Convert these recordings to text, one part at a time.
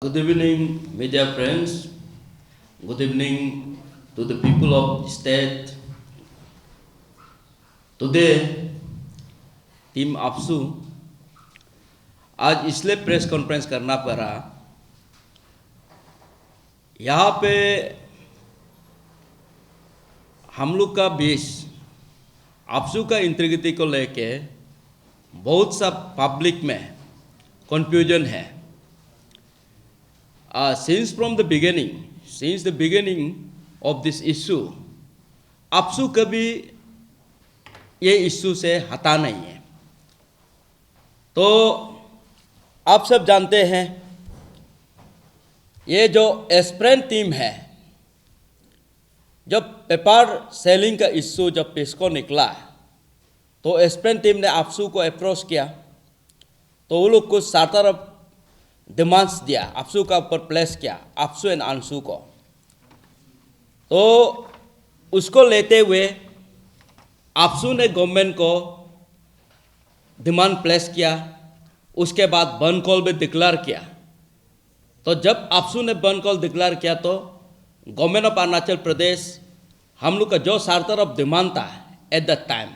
Good evening, media friends. Good evening to the people of the state. Today, team APSU आज इसलिए press conference करना पड़ा। यहाँ पे हम लोग का बीच आपसू का इंटीग्रिटी को लेके बहुत सा पब्लिक में कंफ्यूजन है। Since the beginning of this issue, आपसू कभी ये इश्यू से हटा नहीं है। तो आप सब जानते हैं ये जो एस्प्रेंट टीम है, जब पेपर सेलिंग का इश्यू जब पेश को निकला तो एस्प्रेंट टीम ने आपसू को अप्रोच किया, तो वो लोग कुछ चार्टर डिमांड्स दिया, आपसू का ऊपर प्लेस किया, आपसू एंड अंशु को। तो उसको लेते हुए आपसू ने गवर्नमेंट को डिमांड प्लेस किया, उसके बाद बर्न कॉल भी डिक्लेयर किया। तो जब आपसू ने बर्न कॉल डिक्लेयर किया तो गवर्नमेंट ऑफ अरुणाचल प्रदेश हम लोग का जो चार्टर ऑफ डिमांड था एट दैट टाइम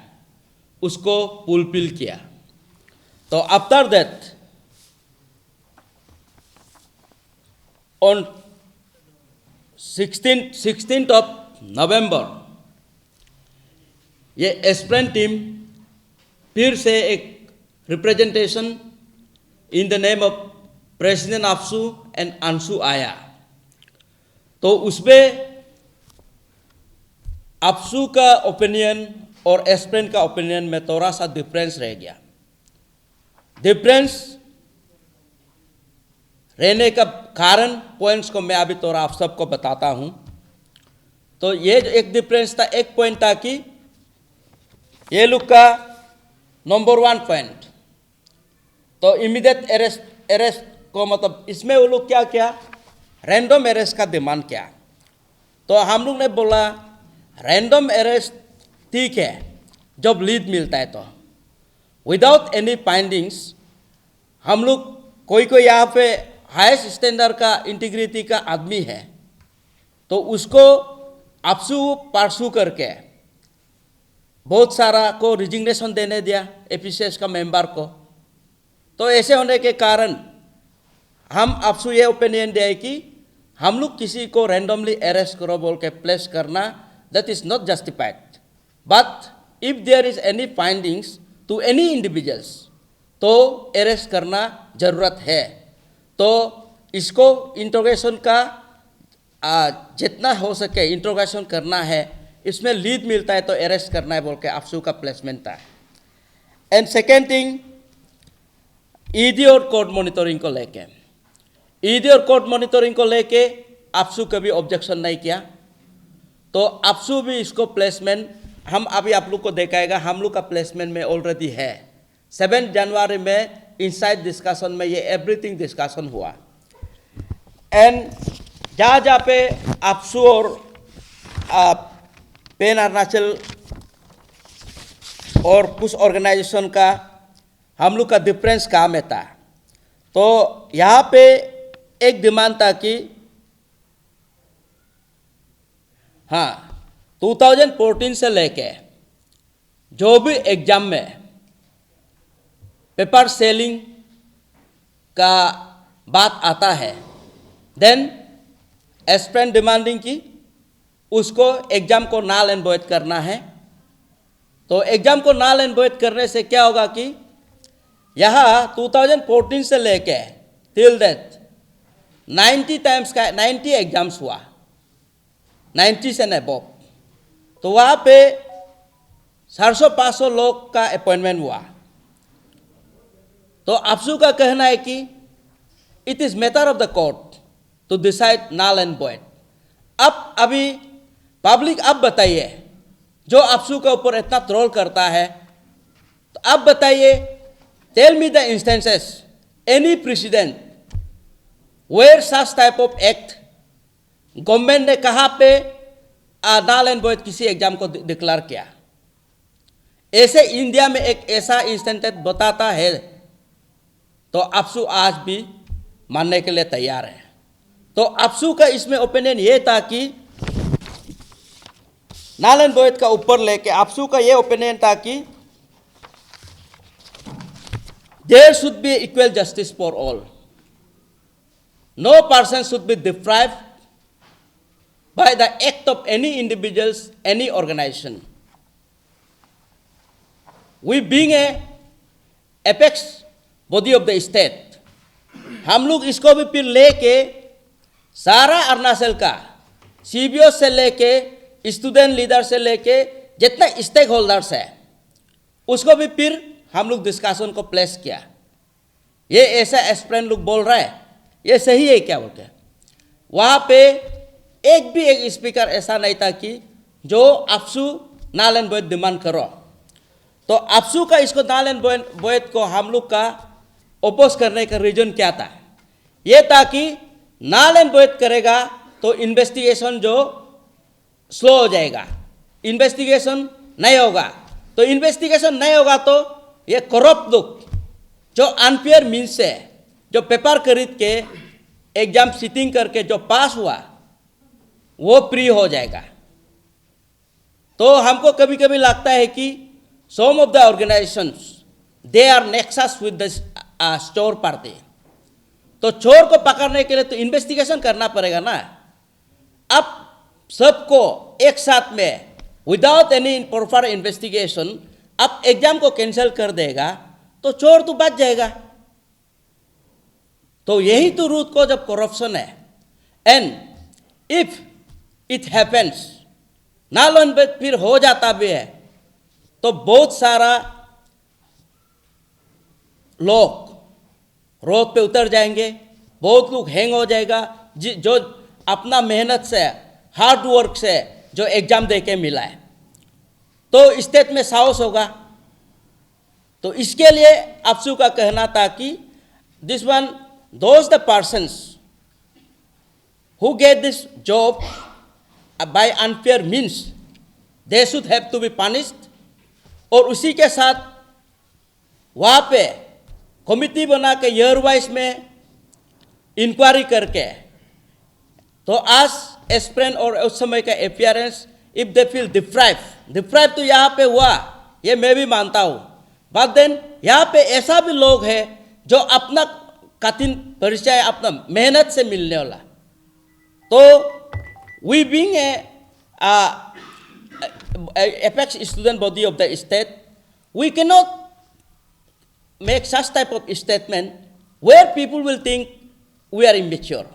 उसको फुलफिल किया। तो after that on 16th of November ये एस्प्रेंट टीम फिर से एक representation in the name of president AAPSU and Anshu आया। तो उसमें आपसू का ओपिनियन और एस्प्रेंट का ओपिनियन में थोड़ा सा डिफरेंस रह गया। डिफरेंस रहने का कारण पॉइंट्स को मैं अभी थोड़ा आप सबको बताता हूं। तो ये जो एक डिफरेंस था, एक पॉइंट था कि ये लोग का नंबर 1 पॉइंट तो इमीडिएट अरेस्ट को, मतलब इसमें वो लोग क्या किया, रैंडम अरेस्ट का डिमांड किया। तो हम लोग ने बोला रैंडम अरेस्ट ठीक है जब लीड मिलता है, तो विदाउट एनी फाइंडिंग्स हम लोग कोई यहाँ पे हाईएस्ट स्टैंडर्ड का इंटीग्रिटी का आदमी है तो उसको आपसू परसू करके बहुत सारा को रिजिग्नेशन देने दिया, एपीसीएस का मेंबर को। तो ऐसे होने के कारण हम आपसू ये ओपिनियन दिया है कि हम लोग किसी को रैंडमली अरेस्ट करो बोल के प्लेस करना, that is not justified. But if there is any findings to any individuals तो अरेस्ट करना जरूरत है। तो इसको इंट्रोगेशन का जितना हो सके इंट्रोगेशन करना है, इसमें लीड मिलता है तो अरेस्ट करना है बोल के आपसू का प्लेसमेंट था। एंड सेकेंड थिंग, ईडी और कोर्ट मॉनिटरिंग को लेके, ईडी और कोर्ट मॉनिटरिंग को लेके आपसू कभी ऑब्जेक्शन नहीं किया। तो आपसू भी इसको प्लेसमेंट, हम अभी आप लोग को दिखाएगा, हम लोग का प्लेसमेंट में ऑलरेडी है। 7 जनवरी में इनसाइड डिस्कशन में ये एवरीथिंग डिस्कशन हुआ। एंड जहाँ पे आपसू और पेन अरुणाचल और कुछ ऑर्गेनाइजेशन का हम लोग का डिफरेंस काम में था। तो यहाँ पे एक डिमांड था कि हाँ 2014 से लेके जो भी एग्जाम में पेपर सेलिंग का बात आता है, देन एस्प्रेंट डिमांडिंग की उसको एग्जाम को नाल एंड वॉइड करना है। तो एग्जाम को नाल एंड वॉइड करने से क्या होगा कि यहाँ 2014 से लेके टिल दैट 90 एग्जाम्स हुआ, 90 से अबव। तो वहाँ पे 400-500 लोग का अपॉइंटमेंट हुआ। तो आपसू का कहना है कि it is matter of the court to decide null and void. अब अभी पब्लिक अब बताइए, जो आपसू के ऊपर इतना ट्रोल करता है, तो अब बताइए, tell me the instances, any president where such type of act government ने कहाँ पे नाल एंड वॉइड किसी एग्जाम को डिक्लेयर किया। ऐसे इंडिया में एक ऐसा इंस्टेंस बताता है तो आपसू आज भी मानने के लिए तैयार है। तो अफसू का इसमें ओपिनियन ये था कि नालन बोयत का ऊपर लेके अफसू का ये ओपिनियन था कि there should be equal justice for all, no person should be deprived by the act of any individuals, any organization. We being a apex body of the state, हम लोग इसको भी फिर लेके सारा अरुणाचल का सीबीओ से लेके स्टूडेंट लीडर से लेके जितना स्टेक होल्डर्स है उसको भी फिर हम लोग डिस्कशन को प्लेस किया। ये ऐसा एस्पिरेंट लोग बोल रहा है, ये सही है क्या बोलते हैं। वहाँ पे एक भी एक स्पीकर ऐसा नहीं था कि जो अफसू नालन बोयत डिमांड करो। तो अफसू का इसको नालन बोयत को हम लोग का ओपोज करने का रीजन क्या था, ये था कि नालन बोयत करेगा तो इन्वेस्टिगेशन जो स्लो हो जाएगा, इन्वेस्टिगेशन नहीं होगा। तो इन्वेस्टिगेशन नहीं होगा तो ये करप्ट लोग जो अनफेयर मीन्स से जो पेपर खरीद के एग्जाम सीटिंग करके जो पास हुआ वो फ्री हो जाएगा। तो हमको कभी कभी लगता है कि some of the organisations they are nexus with the चोर पार्टी। तो चोर को पकड़ने के लिए तो इन्वेस्टिगेशन करना पड़ेगा ना। अब सबको एक साथ में विदाउट एनी प्रॉपर इन्वेस्टिगेशन अब एग्जाम को कैंसिल कर देगा तो चोर तो बच जाएगा। तो यही तो रूट को जब करप्शन है। And if it happens null and void फिर हो जाता भी है तो बहुत सारा लोग रोड पे उतर जाएंगे, बहुत लोग हैंग हो जाएगा जो अपना मेहनत से हार्ड वर्क से जो एग्जाम दे के मिला है, तो स्टेट में साहस होगा। तो इसके लिए अफसू का कहना था कि this one those the persons who get this job by unfair means they should have to be punished। और उसी के साथ वहाँ पे कमिटी बना के ईयर वाइज में इंक्वायरी करके तो आज एस्पिरेंट और उस समय का appearance if they feel deprive तो यहाँ पे हुआ, ये मैं भी मानता हूँ। बट देन यहाँ पे ऐसा भी लोग हैं जो अपना कठिन परिचय अपना मेहनत से मिलने वाला। तो we being a apex student body of the state, we cannot make such type of statement where people will think we are immature।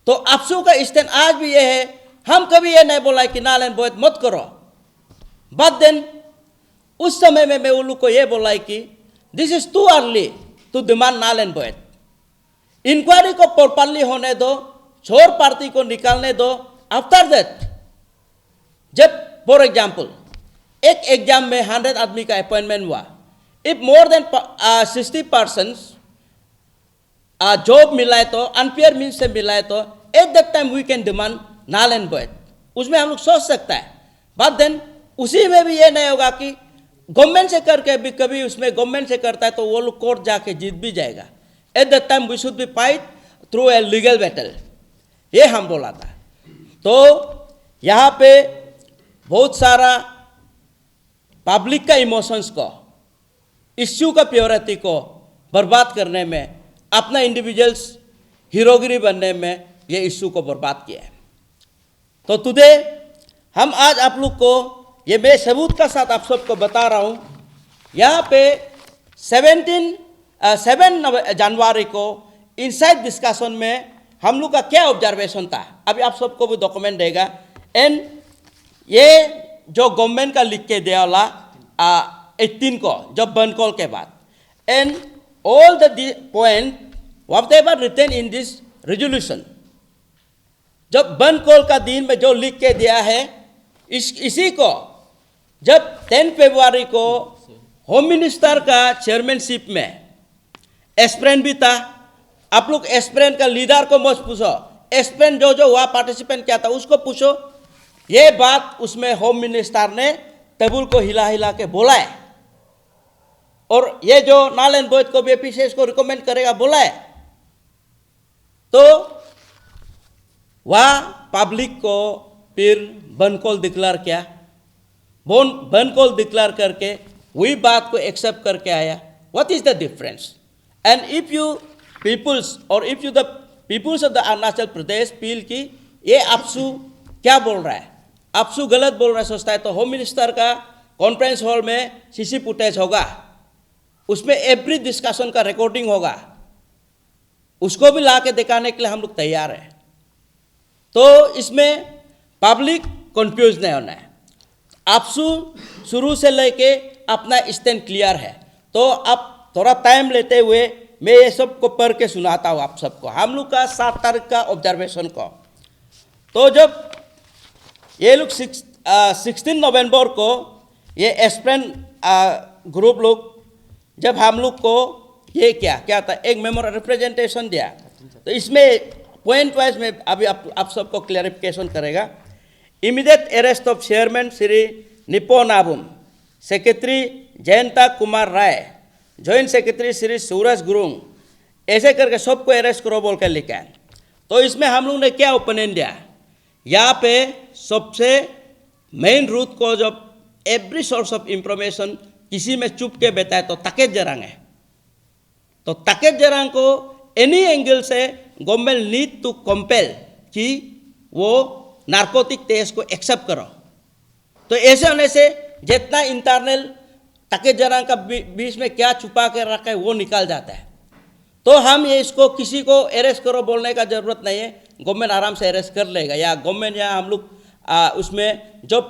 तो अफसू का स्टैंड आज भी ये है, हम कभी ये नहीं बोला कि नालन बोयत मत करो। बट देन उस समय में मैं उन लोग को ये बोला कि this is too early to demand null and void. Inquiry को प्रॉपरली होने दो, चोर पार्टी को निकालने दो। आफ्टर दैट जब फॉर एग्जाम्पल एक एग्जाम में 100 आदमी का अपॉइंटमेंट हुआ, इफ मोर देन 60% जॉब मिला है तो अनफेयर मीन्स से मिला है तो at that time we can demand null and void. उसमें हम लोग सोच सकता है। बट देन उसी में भी ये नहीं होगा कि गवर्नमेंट से करके भी कभी उसमें गवर्नमेंट से करता है तो वो लोग कोर्ट जाके जीत भी जाएगा। At that time we should be fight through a legal battle, ये हम बोला था। तो यहाँ पे बहुत सारा पब्लिक का इमोशंस को, इश्यू का प्योरिटी को बर्बाद करने में, अपना इंडिविजुअल्स हीरोगिरी बनने में ये इश्यू को बर्बाद किया है। तो टुडे हम आज आप लोग को ये मैं सबूत का साथ आप सबको बता रहा हूँ। यहाँ पे 7 जनवरी को इनसाइड डिस्कशन में हम लोग का क्या ऑब्जर्वेशन था, अभी आप सबको भी डॉक्यूमेंट देगा। एंड ये जो गवर्नमेंट का लिख के दिया वाला 18 को जब बंद कॉल के बाद, and all the point whatever written in this resolution, जब बंद कॉल का दिन में जो लिख के दिया है इसी को जब 10 फरवरी को होम मिनिस्टर का चेयरमैनशिप में एस्पिरेंट भी था। आप लोग एस्पिरेंट का लीडर को मत पूछो, एस्पिरेंट जो हुआ पार्टिसिपेंट क्या था उसको पूछो। ये बात उसमें होम मिनिस्टर ने टेबल को हिला हिला के बोला है, और ये जो नालन बोयत को भी एपीसीएस को रिकमेंड करेगा बोला है। तो वह पब्लिक को फिर बन कॉल डिक्लेयर किया, बन कॉल डिक्लेयर करके वही बात को एक्सेप्ट करके आया। What is the difference? And if you peoples और if you the peoples of the Arunachal Pradesh feel कि ये अपसू क्या बोल रहा है, अपसू गलत बोल रहा है, सोचता है, तो होम मिनिस्टर का कॉन्फ्रेंस हॉल में सीसी फुटेज होगा, उसमें एवरी डिस्कशन का रिकॉर्डिंग होगा, उसको भी ला के दिखाने के लिए हम लोग तैयार हैं। तो इसमें पब्लिक कंफ्यूज नहीं होना है। अपसू शुरू से लेके अपना स्टैंड क्लियर है। तो अब थोड़ा टाइम लेते हुए मैं ये सब को पढ़ के सुनाता हूँ आप सबको, हम लोग का 7 तारीख का ऑब्जर्वेशन को। तो जब ये लोग 16 नवंबर को ये एस्प्रेन ग्रुप लोग जब हम लोग को ये क्या था, एक मेमोर रिप्रेजेंटेशन दिया, तो इसमें पॉइंट वाइज में अभी आप सबको क्लैरिफिकेशन करेगा। Immediate arrest of chairman Shri Nipo Nabum, secretary Jayanta Kumar Rai, joint secretary Shri Suraj Gurung, ऐसे करके सबको अरेस्ट करो बोल कर लिखा है। तो इसमें हम लोग ने क्या ओपिनियन दिया, यहाँ पे सबसे मेन रूट को जब एवरी सोर्स ऑफ इंफॉर्मेशन किसी में चुप के बैठा है तो तकेत जरांग है। तो तकेत जरांग को एनी एंगल से गवर्नमेंट नीड टू कंपेल कि वो नार्कोटिक टेस्ट को एक्सेप्ट करो। तो ऐसे होने से जितना इंटरनल तकेत जरांग का बीच में क्या छुपा के रखा है वो निकाल जाता है। तो हम ये इसको किसी को अरेस्ट करो बोलने का ज़रूरत नहीं है, गवर्नमेंट आराम से अरेस्ट कर लेगा, या गवर्नमेंट या हम लोग उसमें जो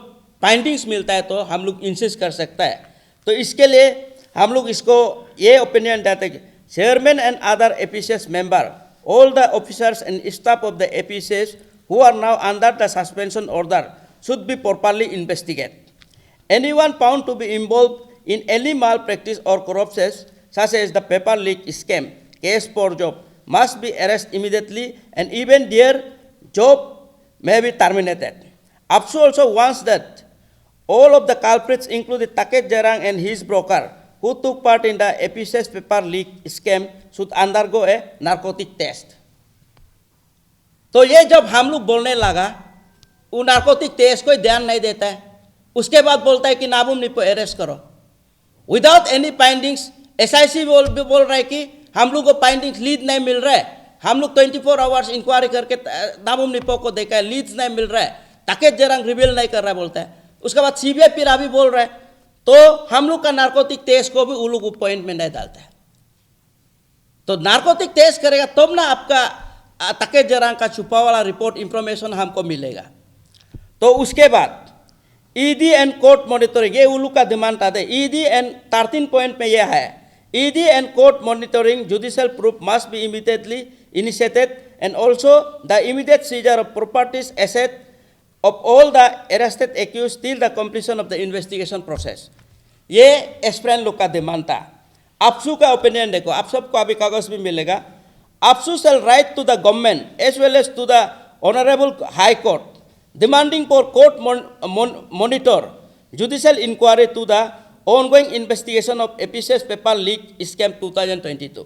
फाइंडिंग्स मिलता है तो हम लोग इंसिस्ट कर सकता है। तो इसके लिए हम लोग इसको ये ओपिनियन देते हैं, chairman and other APCS member, all the officers and staff of the APCs who are now under the suspension order should be properly investigated. Anyone found to be involved in any malpractice or corruption, such as the paper leak scam, case for job, must be arrested immediately, and even their job may be terminated. APSU also wants that all of the culprits, including Taket Jarang and his broker, who took part in the APCS paper leak scam, should undergo a narcotic test. तो ये जब हम लोग बोलने लगा, वो narcotic test कोई ध्यान नहीं देता है, उसके बाद बोलता है कि नाबुम निपो अरेस्ट करो विदाउट एनी फाइंडिंग्स। SIC बोल रहा है कि हम लोग को फाइंडिंग्स लीड नहीं मिल रहा है, हम लोग 24 आवर्स इंक्वायरी करके नाबुम निपो को देखा है, लीड्स नहीं मिल रहा है, तकेत जरांग रिवील नहीं कर रहा है बोलता है। उसके बाद CBI फिर अभी बोल रहा है, तो हम लोग का नार्कोटिक टेस्ट को भी वो लोग पॉइंट में नहीं डालता है। तो नार्कोटिक टेस्ट करेगा तब ना आपका तकेत जरांग का छुपा वाला रिपोर्ट इंफॉर्मेशन हमको मिलेगा। तो उसके बाद ED एंड कोर्ट मॉनिटरिंग, ये उल्लू का डिमांड था। ED एंड 13 पॉइंट में यह है, ED and court monitoring judicial proof must be immediately initiated and also the immediate scissor of properties asset of all the arrested accused till the completion of the investigation process. ये एस्प्रेन लोग का demand था। अपसू का opinion देखो, आप सबको अभी कागज भी मिलेगा। अपसू shall write to the government as well as to the honorable high court demanding for court monitor judicial inquiry to the ongoing investigation of APCS paper leak scam 2022.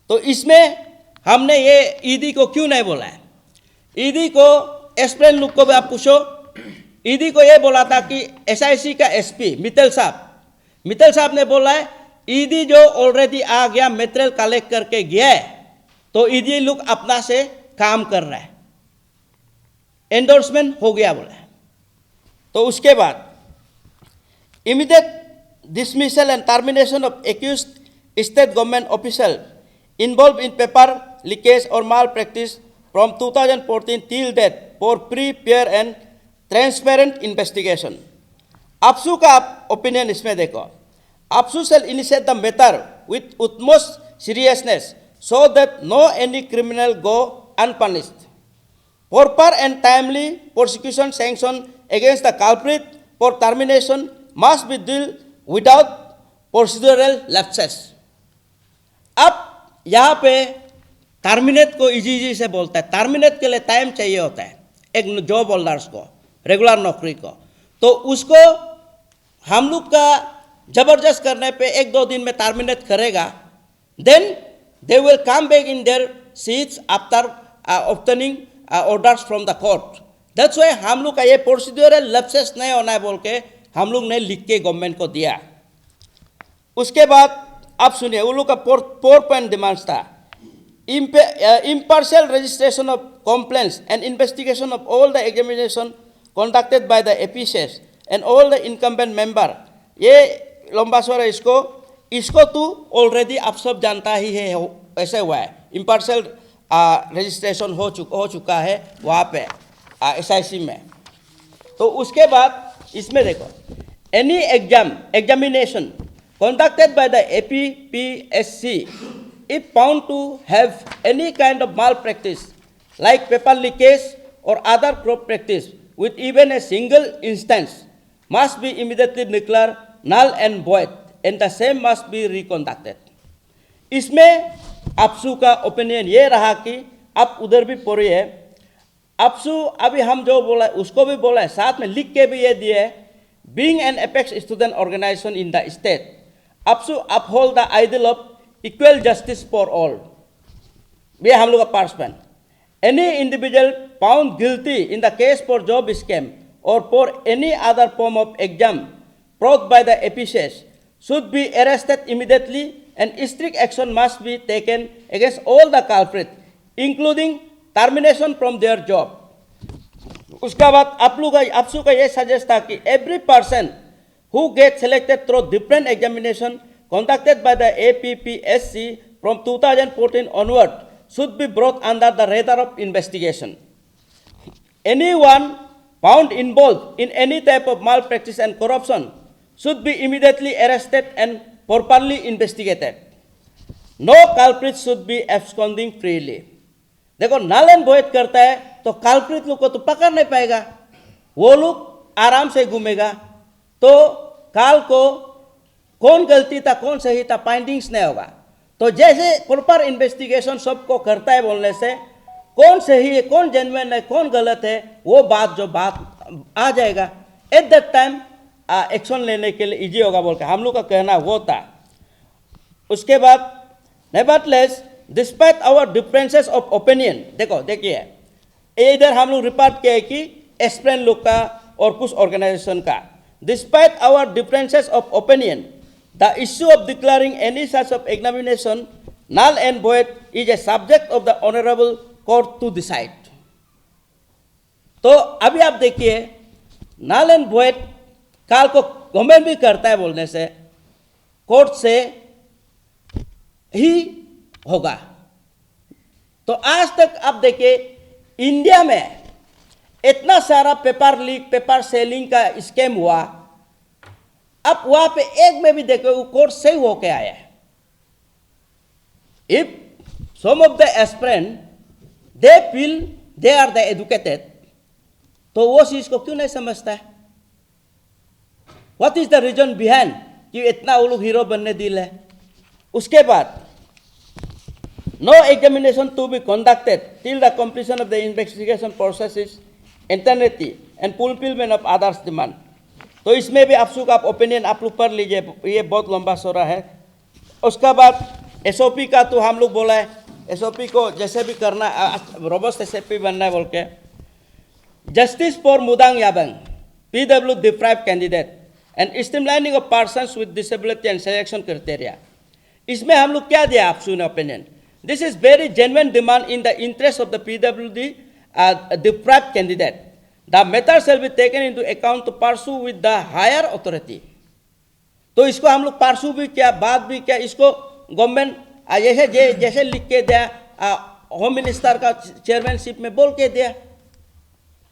तो इसमें हमने ये ED को क्यों नहीं बोला है? ED को एस्प्रेन लुक को भी आप पूछो, ED को ये बोला था कि SIC का SP मित्तल साहब ने बोला है ED जो ऑलरेडी आ गया मेटेरियल कलेक्ट करके गया है, तो ED लुक अपना से काम कर रहा है, एंडोर्समेंट हो गया बोला है। तो उसके बाद immediate dismissal and termination of accused state government official involved in paper leakage or malpractice from 2014 till date for free, fair and transparent investigation. अपसू का ओपिनियन इसमें देखो, अपसू shall initiate the matter with utmost seriousness so that no any criminal go unpunished. Proper and timely prosecution sanction against the culprit for termination must be dealt without procedural lapses. अब यहाँ पे terminate को easy से बोलता है, terminate के लिए time चाहिए होता है एक जॉब होल्डर्स को, रेगुलर नौकरी को, तो उसको हम लोग का जबरदस्त करने पे 1-2 दिन में टर्मिनेट करेगा, then they will come back in their seats after obtaining orders from the court. That's why हम लोग का ये प्रोसीड्यूरल लैप्सेस नहीं होना है बोल के हम लोग ने लिख के गवर्नमेंट को दिया। उसके बाद आप सुनिए, उन लोग का 4 पॉइंट डिमांड्स था। Impartial registration of complaints and investigation of all the examination conducted by the APCS and all the incumbent member। ये लंबा स्वर है, इसको तो ऑलरेडी आप सब जानता ही है, ऐसे हुआ है। इम्पार्शियल रजिस्ट्रेशन हो चुका है वहाँ पे SIC में। तो उसके बाद इसमें देखो, any examination conducted by the APPSC if found to have any kind of malpractice like paper leakage or other corrupt practice with even a single instance must be immediately declared null and void and the same must be reconducted। इसमें अफसू का opinion ये रहा कि आप उधर भी पढ़िए, अफसू अभी हम जो बोला उसको भी बोला है, साथ में लिख के भी ये दिए है। Being an apex student organization in the state, अफसू uphold the ideal of equal justice for all। ये हम लोग का participant. Any individual found guilty in the case for job scam or for any other form of exam brought by the APCS should be arrested immediately and strict action must be taken against all the culprits, including termination from their job। उसका बाद अफसू का ये suggest था कि every person who gets selected through different examination conducted by the APPSC from 2014 onward should be brought under the radar of investigation। Anyone found involved in any type of malpractice and corruption should be immediately arrested and properly investigated। No culprit should be absconding freely। देखो, null and void करता है तो culprit लोग को तो पकड़ नहीं पाएगा, वो लोग आराम से घूमेगा। तो काल को कौन गलती था कौन सही था फाइंडिंग्स नहीं होगा। तो जैसे प्रॉपर इन्वेस्टिगेशन सबको करता है बोलने से कौन सही है कौन जेन्युइन है कौन गलत है वो बात आ जाएगा। एट दैट टाइम एक्शन लेने के लिए इजी होगा बोल के हम लोग का कहना वो था। उसके बाद nevertheless despite our differences of opinion, देखिए इधर हम लोग रिपोर्ट किया है कि एस्पिरेंट लोग का और कुछ ऑर्गेनाइजेशन का। Despite our differences of opinion, the issue of declaring any such of examination null and void is a subject of the honorable court to decide। तो अभी आप देखिए, null and void काल को गवर्नमेंट भी करता है बोलने से कोर्ट से ही होगा। तो आज तक आप देखिए इंडिया में इतना सारा पेपर लीक पेपर सेलिंग का स्कैम हुआ, अब वहां पे एक में भी देखो वो कोर्ट से ही होके आया है। If some of the aspirant they feel they are the educated, तो वो चीज को क्यों नहीं समझता है? What is the reason behind कि इतना वो लोग हीरो बनने दिल है। उसके बाद no examination to be conducted till the completion of the investigation process is in entirety and fulfilment of others demand. तो इसमें भी अफसू का ओपिनियन आप लोग पढ़ लीजिए, ये बहुत लंबा सोरा है। उसका बाद SOP का तो हम लोग बोला है, SOP को जैसे भी करना रोबस्ट SOP बनना है बोल के। Justice for Mudang Yabang PW deprived candidate and streamlining of persons with disability and selection criteria. इसमें हम लोग क्या दिया अफसू ने opinion, this is very genuine demand in the interest of the PWD deprived candidate. The matter shall be taken into account to pursue with the higher authority। तो इसको हम लोग pursue भी क्या बात भी क्या, इसको गवर्नमेंट जैसे लिख के दिया होम मिनिस्टर का चेयरमैनशिप में बोल के दिया,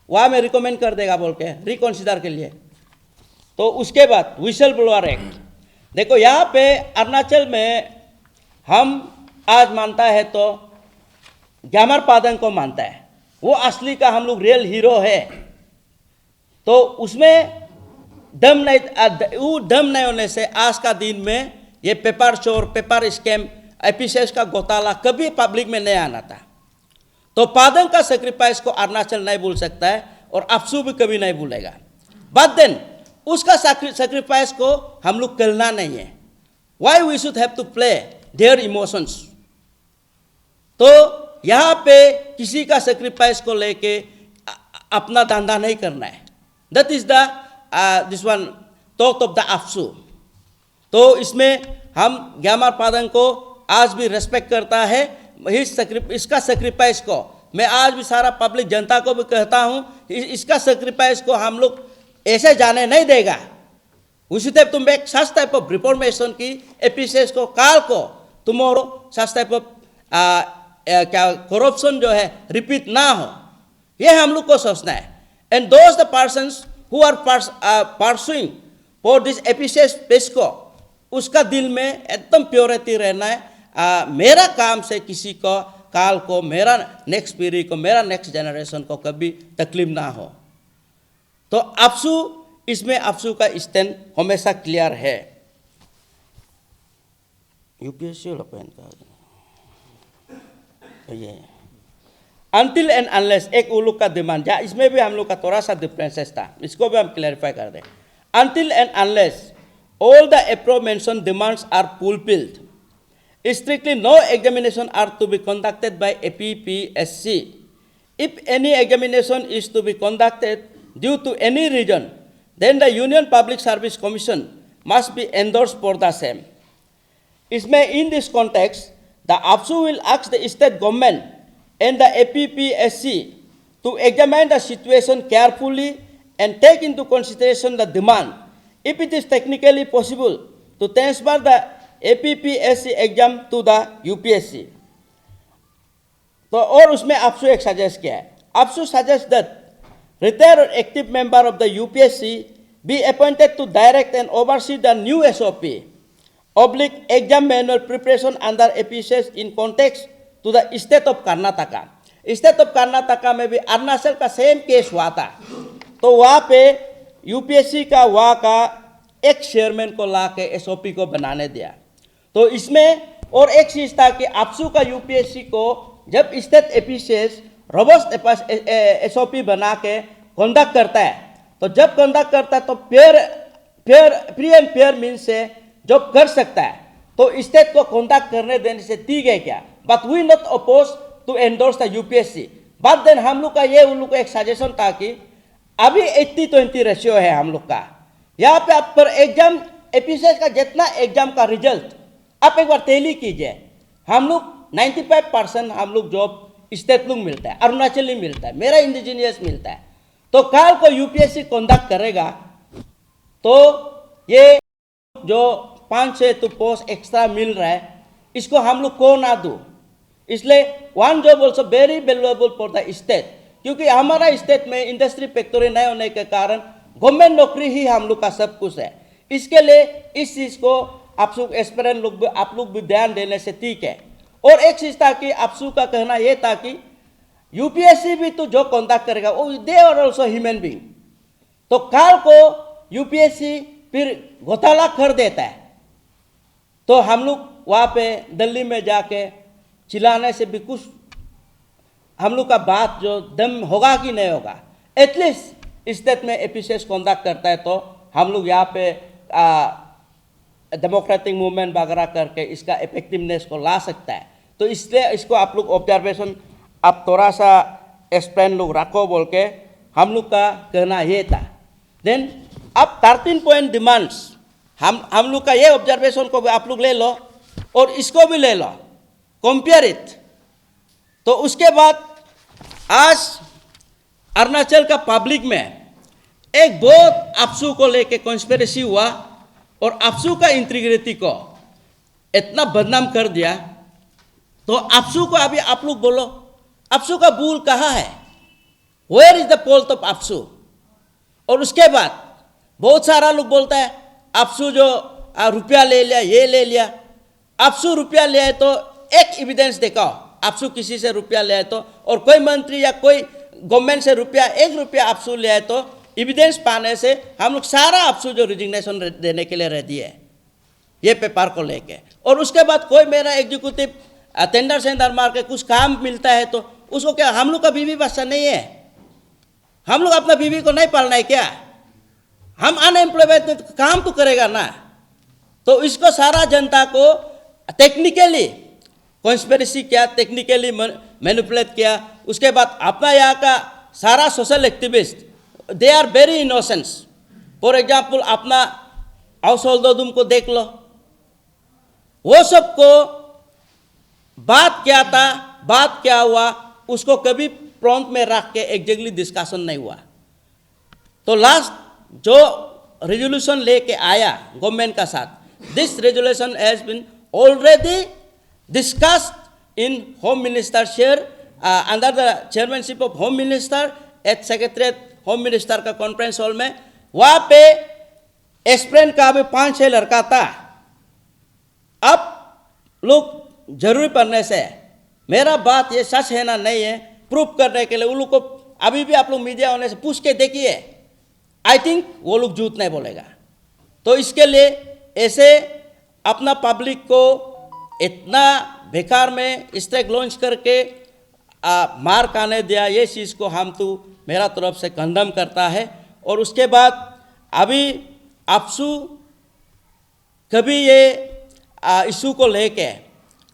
वहाँ में रिकमेंड कर देगा बोल के रिकॉन्सिडर के लिए। तो उसके बाद विशल ब्लोअर एक्ट, देखो यहाँ पे अरुणाचल में हम आज मानता है तो ग्यामर पादंग को मानता है, वो असली का हम लोग रियल हीरो है। तो उसमें दम नहीं होने से आज का दिन में ये पेपर चोर पेपर स्कैम APCS का घोटाला कभी पब्लिक में नहीं आना था। तो पादंग का सेक्रीफाइस को अरुणाचल नहीं भूल सकता है और अफसू भी कभी नहीं भूलेगा। बट देन उसका सेक्रीफाइस को हम लोग करना नहीं है। Why we should have to play their emotions. तो यहाँ पे किसी का सेक्रीफाइस को लेके अपना धंधा नहीं करना है। That is the this one thought of the APSU. तो इसमें हम ग्यामर पादंग को आज भी रेस्पेक्ट करता है, इसका सेक्रीफाइस को मैं आज भी सारा पब्लिक जनता को भी कहता हूँ, इसका सेक्रीफाइस को हम लोग ऐसे जाने नहीं देगा। We should have to make such type of reformation की एपीसीएस को काल को tomorrow such type of क्या corruption जो है रिपीट ना हो, ये हम लोग को सोचना है। And those the persons who are pursuing for this एपीसीएस पेश को, उसका दिल में एकदम प्योरिटी रहना है। मेरा काम से किसी को काल को, मेरा नेक्स्ट पीढ़ी को, मेरा नेक्स्ट जनरेशन को कभी तकलीफ ना हो। तो अफसू, इसमें अफसू का स्टैंड हमेशा क्लियर है। यूपीएससी ये अनटिल एंड अनलेस एक उन लोग का डिमांड, या इसमें भी हम लोग का थोड़ा सा डिफरेंसेस था, इसको भी हम क्लैरिफाई कर दें। Until and unless all the aforementioned demands are fulfilled, strictly no examination are to be conducted by APPSC. If any examination is to be conducted due to any reason, then the Union Public Service Commission must be endorsed for the same. In this context, the APSU will ask the state government and the APPSC to examine the situation carefully and take into consideration the demand. If it is technically possible to transfer the APPSC exam to the UPSC. तो और उसमें APSU एक suggest किया है। APSU suggests that retired or active member of the UPSC be appointed to direct and oversee the new SOP / exam manual preparation under APCS in context to the state of Karnataka. State of Karnataka में भी अरुणाचल का same case हुआ था, तो वहाँ पे UPSC का वहाँ का एक चेयरमैन को ला के एसओपी को बनाने दिया। तो इसमें और एक चीज़ था कि अफसू का यूपीएससी को जब स्टेट एपीसीएस रोबस्ट एसओपी बना के कंडक्ट करता है, तो जब कंडक्ट करता है तो फ्री एंड फेयर मीन्स से जब कर सकता है, तो स्टेट को कंडक्ट करने देने से ठीक है क्या, but we not oppose to endorse the UPSC. But then हम लोग का ये उन लोग का एक सजेशन था कि अभी 80-20 रेशियो है हम लोग का, यहाँ पे आप पर एग्जाम एपीसीएस का जितना एग्जाम का रिजल्ट आप एक बार टैली कीजिए, हम लोग 95% हम लोग जॉब स्टेट लोग मिलता है, अरुणाचली मिलता है, मेरा इंडिजीनियस मिलता है। तो कल को यूपीएससी कंडक्ट करेगा तो ये जो 5-6 तो पोस्ट एक्स्ट्रा मिल रहा है, इसको हम लोग को ना दो। इसलिए one job also very valuable for the state, क्योंकि हमारा स्टेट में इंडस्ट्री फैक्ट्री नहीं होने के कारण गवर्नमेंट नौकरी ही हम लोग का सब कुछ है। इसके लिए इस चीज़ को आप लोग एस्पिरेंट लोग आप लोग भी ध्यान देने से ठीक है। और एक चीज़ था कि अफसू का कहना यह था कि यूपीएससी भी तो जो कंडक्ट करेगा वो they are also human being, तो कल को यूपीएससी फिर घोटाला कर देता है तो हम लोग वहाँ पे दिल्ली में जाके चिल्लाने से भी कुछ हम लोग का बात जो दम होगा कि नहीं होगा। एटलीस्ट स्टेट में एपीसीएस कंडक्ट करता है तो हम लोग यहाँ पे डेमोक्रेटिक मूवमेंट वगैरह करके इसका इफेक्टिवनेस को ला सकता है। तो इसलिए इसको आप लोग ऑब्जर्वेशन आप थोड़ा सा एक्सप्लेन लोग रखो बोल के हम लोग का कहना ये था। देन अब 13 पॉइंट डिमांड्स हम लोग का ये ऑब्जर्वेशन को भी आप लोग ले लो और इसको भी ले लो, कंपेयर इट। तो उसके बाद आज अरुणाचल का पब्लिक में एक बहुत अफसू को लेके कॉन्स्पिरेसी हुआ और अफसू का इंटीग्रिटी को इतना बदनाम कर दिया। तो अफसू को अभी आप लोग बोलो, अफसू का भूल कहाँ है? Where is the fault of APSU? और उसके बाद बहुत सारा लोग बोलता है अफसू जो रुपया ले लिया, ये ले लिया। अफसू रुपया ले आए तो एक एविडेंस दिखाओ, अफसू किसी से रुपया ले आए तो, और कोई मंत्री या कोई गवर्नमेंट से रुपया 1 रुपया अफसू ले आए तो एविडेंस पाने से हम लोग सारा अफसू जो रिजिग्नेशन देने के लिए रेडी है ये पेपर को लेके। और उसके बाद कोई मेरा एग्जीक्यूटिव टेंडर सेंडर मार के कुछ काम मिलता है तो उसको क्या, हम लोग का बीवी बच्चा नहीं है? हम लोग अपना बीवी को नहीं पालना है क्या? हम अनएम्प्लॉयमेंट में काम तो करेगा ना। तो इसको सारा जनता को टेक्निकली कॉन्स्पिरेसी किया, टेक्निकली मैनिपुलेट किया। उसके बाद अपना यहाँ का सारा social activist, they are very innocence. For example अपना हाउसहोल्ड को देख लो, वो सबको बात क्या था, बात क्या हुआ, उसको कभी प्रॉम्प्ट में रख के एग्जैक्टली डिस्कशन नहीं हुआ। तो लास्ट जो रेजोल्यूशन लेके आया गवर्नमेंट का साथ, this resolution has been already discussed in home minister share under the chairmanship of home minister at secretariat home minister का कॉन्फ्रेंस हॉल में। वहाँ पे एस्पिरेंट का भी 5-6 लड़का था। अब लोग जरूरी पड़ने से, मेरा बात ये सच है ना नहीं है प्रूफ करने के लिए उन लोग को अभी भी आप लोग मीडिया होने से पूछ के देखिए, आई थिंक वो लोग झूठ नहीं बोलेगा। तो इसके लिए ऐसे अपना पब्लिक को इतना बेकार में स्ट्राइक लॉन्च करके मार खाने दिया, ये चीज़ को हम तो मेरा तरफ से कंडम करता है। और उसके बाद अभी आपसू कभी ये इशू को लेके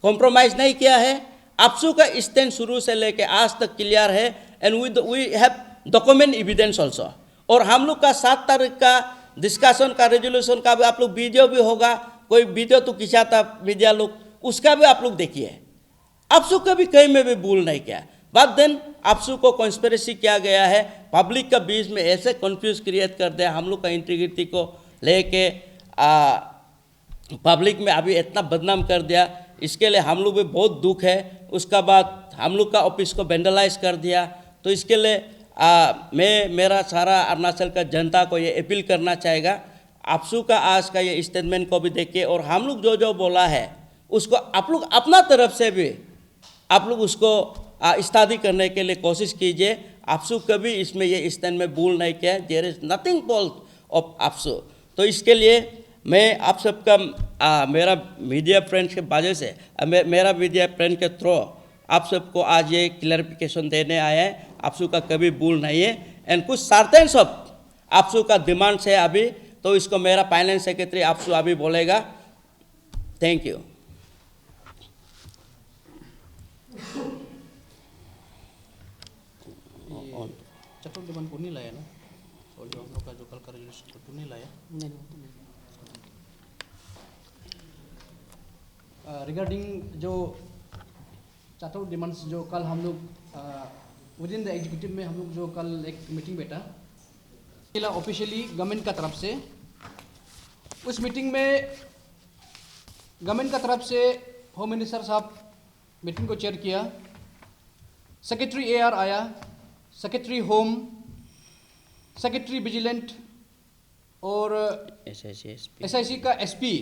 कॉम्प्रोमाइज़ नहीं किया है। आपसू का स्टैंड शुरू से लेके आज तक क्लियर है, and we have document evidence also. और हम लोग का 7 तारीख का डिस्कशन का रेजोल्यूशन का भी आप लोग वीडियो भी होगा, कोई वीडियो तो खींचा था मीडिया लोग, उसका भी आप लोग देखिए। आपसू कभी कहीं में भी भूल नहीं किया। बट देन आपसू को कॉन्स्पिरेसी किया गया है, पब्लिक का बीच में ऐसे कंफ्यूज क्रिएट कर दिया, हम लोग का इंटीग्रिटी को लेके पब्लिक में अभी इतना बदनाम कर दिया। इसके लिए हम लोग भी बहुत दुख है। उसका बाद हम लोग का ऑफिस को वेंडलाइज कर दिया। तो इसके लिए मैं मेरा सारा अरुणाचल का जनता को ये अपील करना चाहेगा, आपसू का आज का ये स्टेटमेंट को भी देखिए, और हम लोग जो जो बोला है उसको आप लोग अपना तरफ से भी आप लोग उसको स्टडी करने के लिए कोशिश कीजिए। आपसू कभी इसमें ये स्टैंड में भूल नहीं किया, there is nothing fault of APSU. तो इसके लिए मैं आप सबका मेरा मीडिया फ्रेंड्स के वजह से मेरा मीडिया फ्रेंड के थ्रू आप सबको आज ये क्लैरिफिकेशन देने आए हैं। आपसू का कभी भूल नहीं है, एंड कुछ सर्टेन्स ऑफ आपसू का डिमांड्स है अभी, तो इसको मेरा फाइनेंस सेक्रेटरी आपसू अभी बोलेगा। Thank you. चटों डिमांड को नहीं लाया ना, और जो हम लोग का जो कल का रेजोल्यूशन को नहीं लाया। नहीं। रिगार्डिंग जो चार्टर डिमांड्स जो कल हम लोग विद इन द एग्जीक्यूटिव में हम लोग जो कल एक मीटिंग बैठा ऑफिशियली गवर्नमेंट का तरफ से, उस मीटिंग में गवर्नमेंट का तरफ से होम मिनिस्टर साहब मीटिंग को चेयर किया, सेक्रेटरी एआर आया, सेक्रेटरी होम, सेक्रेटरी विजिलेंट और एसआईसी का एसपी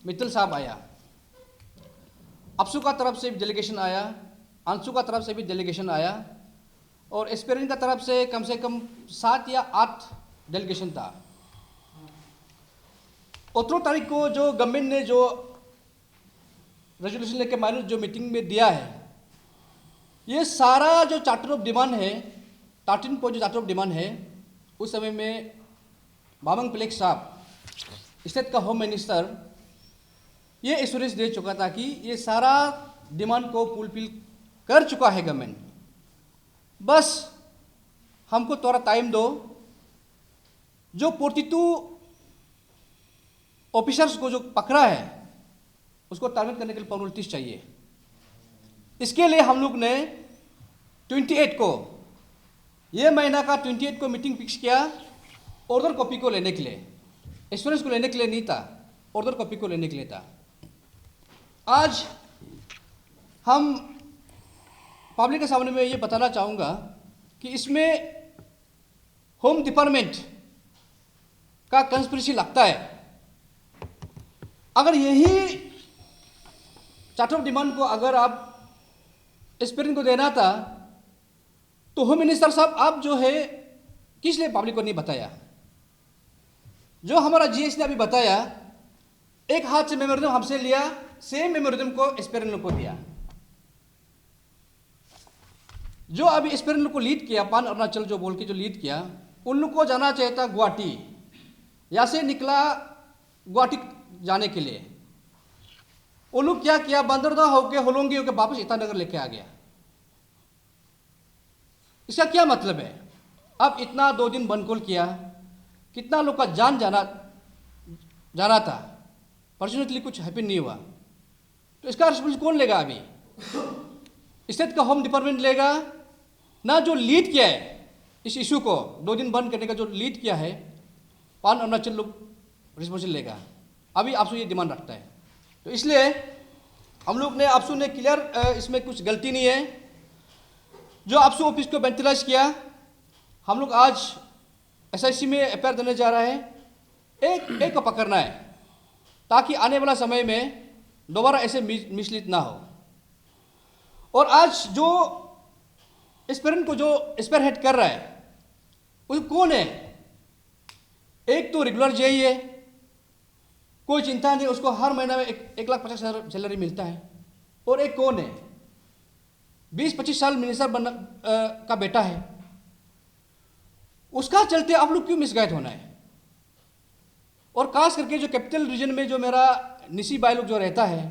मित्तल साहब आया। आपसू का तरफ से भी डेलीगेशन आया, आंसू का तरफ से भी डेलीगेशन आया, और एस्पिरेंट का तरफ से कम 7 या 8 डेलीगेशन था। 18 तारीख को जो गवर्नमेंट ने जो रेजोल्यूशन लेके माइनस जो मीटिंग में दिया है, ये सारा जो चार्टर ऑफ डिमांड है, 13 पॉइंट जो चार्टर ऑफ डिमांड है, उस समय में बामंग पिलेक साहब स्टेट का होम मिनिस्टर ये एश्योरेंस दे चुका था कि ये सारा डिमांड को फुलफिल कर चुका है गवर्नमेंट, बस हमको थोड़ा टाइम दो। जो 42 ऑफिसर्स को जो पकड़ा है उसको टारगेट करने के लिए फॉर्मेलिटीज चाहिए। इसके लिए हम लोग ने 28 को, ये महीना का 28 को मीटिंग फिक्स किया ऑर्डर कॉपी को लेने के लिए, एश्योरेंस को लेने के लिए नहीं था, ऑर्डर कॉपी को लेने के लिए था। आज हम पब्लिक के सामने में ये बताना चाहूँगा कि इसमें होम डिपार्टमेंट का कंस्पिरेसी लगता है। अगर यही चार्टर ऑफ डिमांड को अगर आप एस्पिरेंट को देना था तो होम मिनिस्टर साहब आप जो है किस लिए पब्लिक को नहीं बताया? जो हमारा जीएस ने अभी बताया, एक हाथ से मेमोरेंडम हमसे लिया, सेम मेमोरेंडम को एस्पिरेंट को दिया। जो अभी एस्पिरेंट को लीड किया, पान अरुणाचल जो बोल के जो लीड किया, उन लोग को जाना चाहिए था गुवाहाटी, यहाँ से निकला गुवाहाटी जाने के लिए। वो लोग क्या किया, बंदरदा होके होलोंगी होके वापस ईटानगर लेके आ गया। इसका क्या मतलब है? अब इतना 2 दिन बंदकोल किया, कितना लोग का जान जाना था, फॉर्चुनेटली कुछ हैपन नहीं हुआ। तो इसका रिस्पॉन्सिबिलिटी कौन लेगा? अभी स्टेट का होम डिपार्टमेंट लेगा ना? जो लीड किया है इस इशू को 2 दिन बंद करने का, जो लीड किया है पान अरुणाचल लोग रिस्पॉन्सिबिलिटी लेगा। अभी आपसू ये डिमांड रखता है। तो इसलिए हम लोग ने, आपसू ने क्लियर, इसमें कुछ गलती नहीं है। जो आपसू ऑफिस को वेंटिलाइज किया, हम लोग आज SIC में एफआईआर देने जा रहा है। एक को पकड़ना है ताकि आने वाला समय में दोबारा ऐसे मिसलीड ना हो। और आज जो एस्पेरेंट को जो स्पेयर हेड कर रहा है वो कौन है? एक तो रेगुलर जेई है, कोई चिंता नहीं, उसको हर महीना में 1,50,000 सैलरी मिलता है। और एक कौन है? 20-25 साल मिनिस्टर का बेटा है। उसका चलते आप लोग क्यों मिसगाइड होना है? और खास करके जो कैपिटल रीजन में जो मेरा निसी भाई लोग जो रहता है,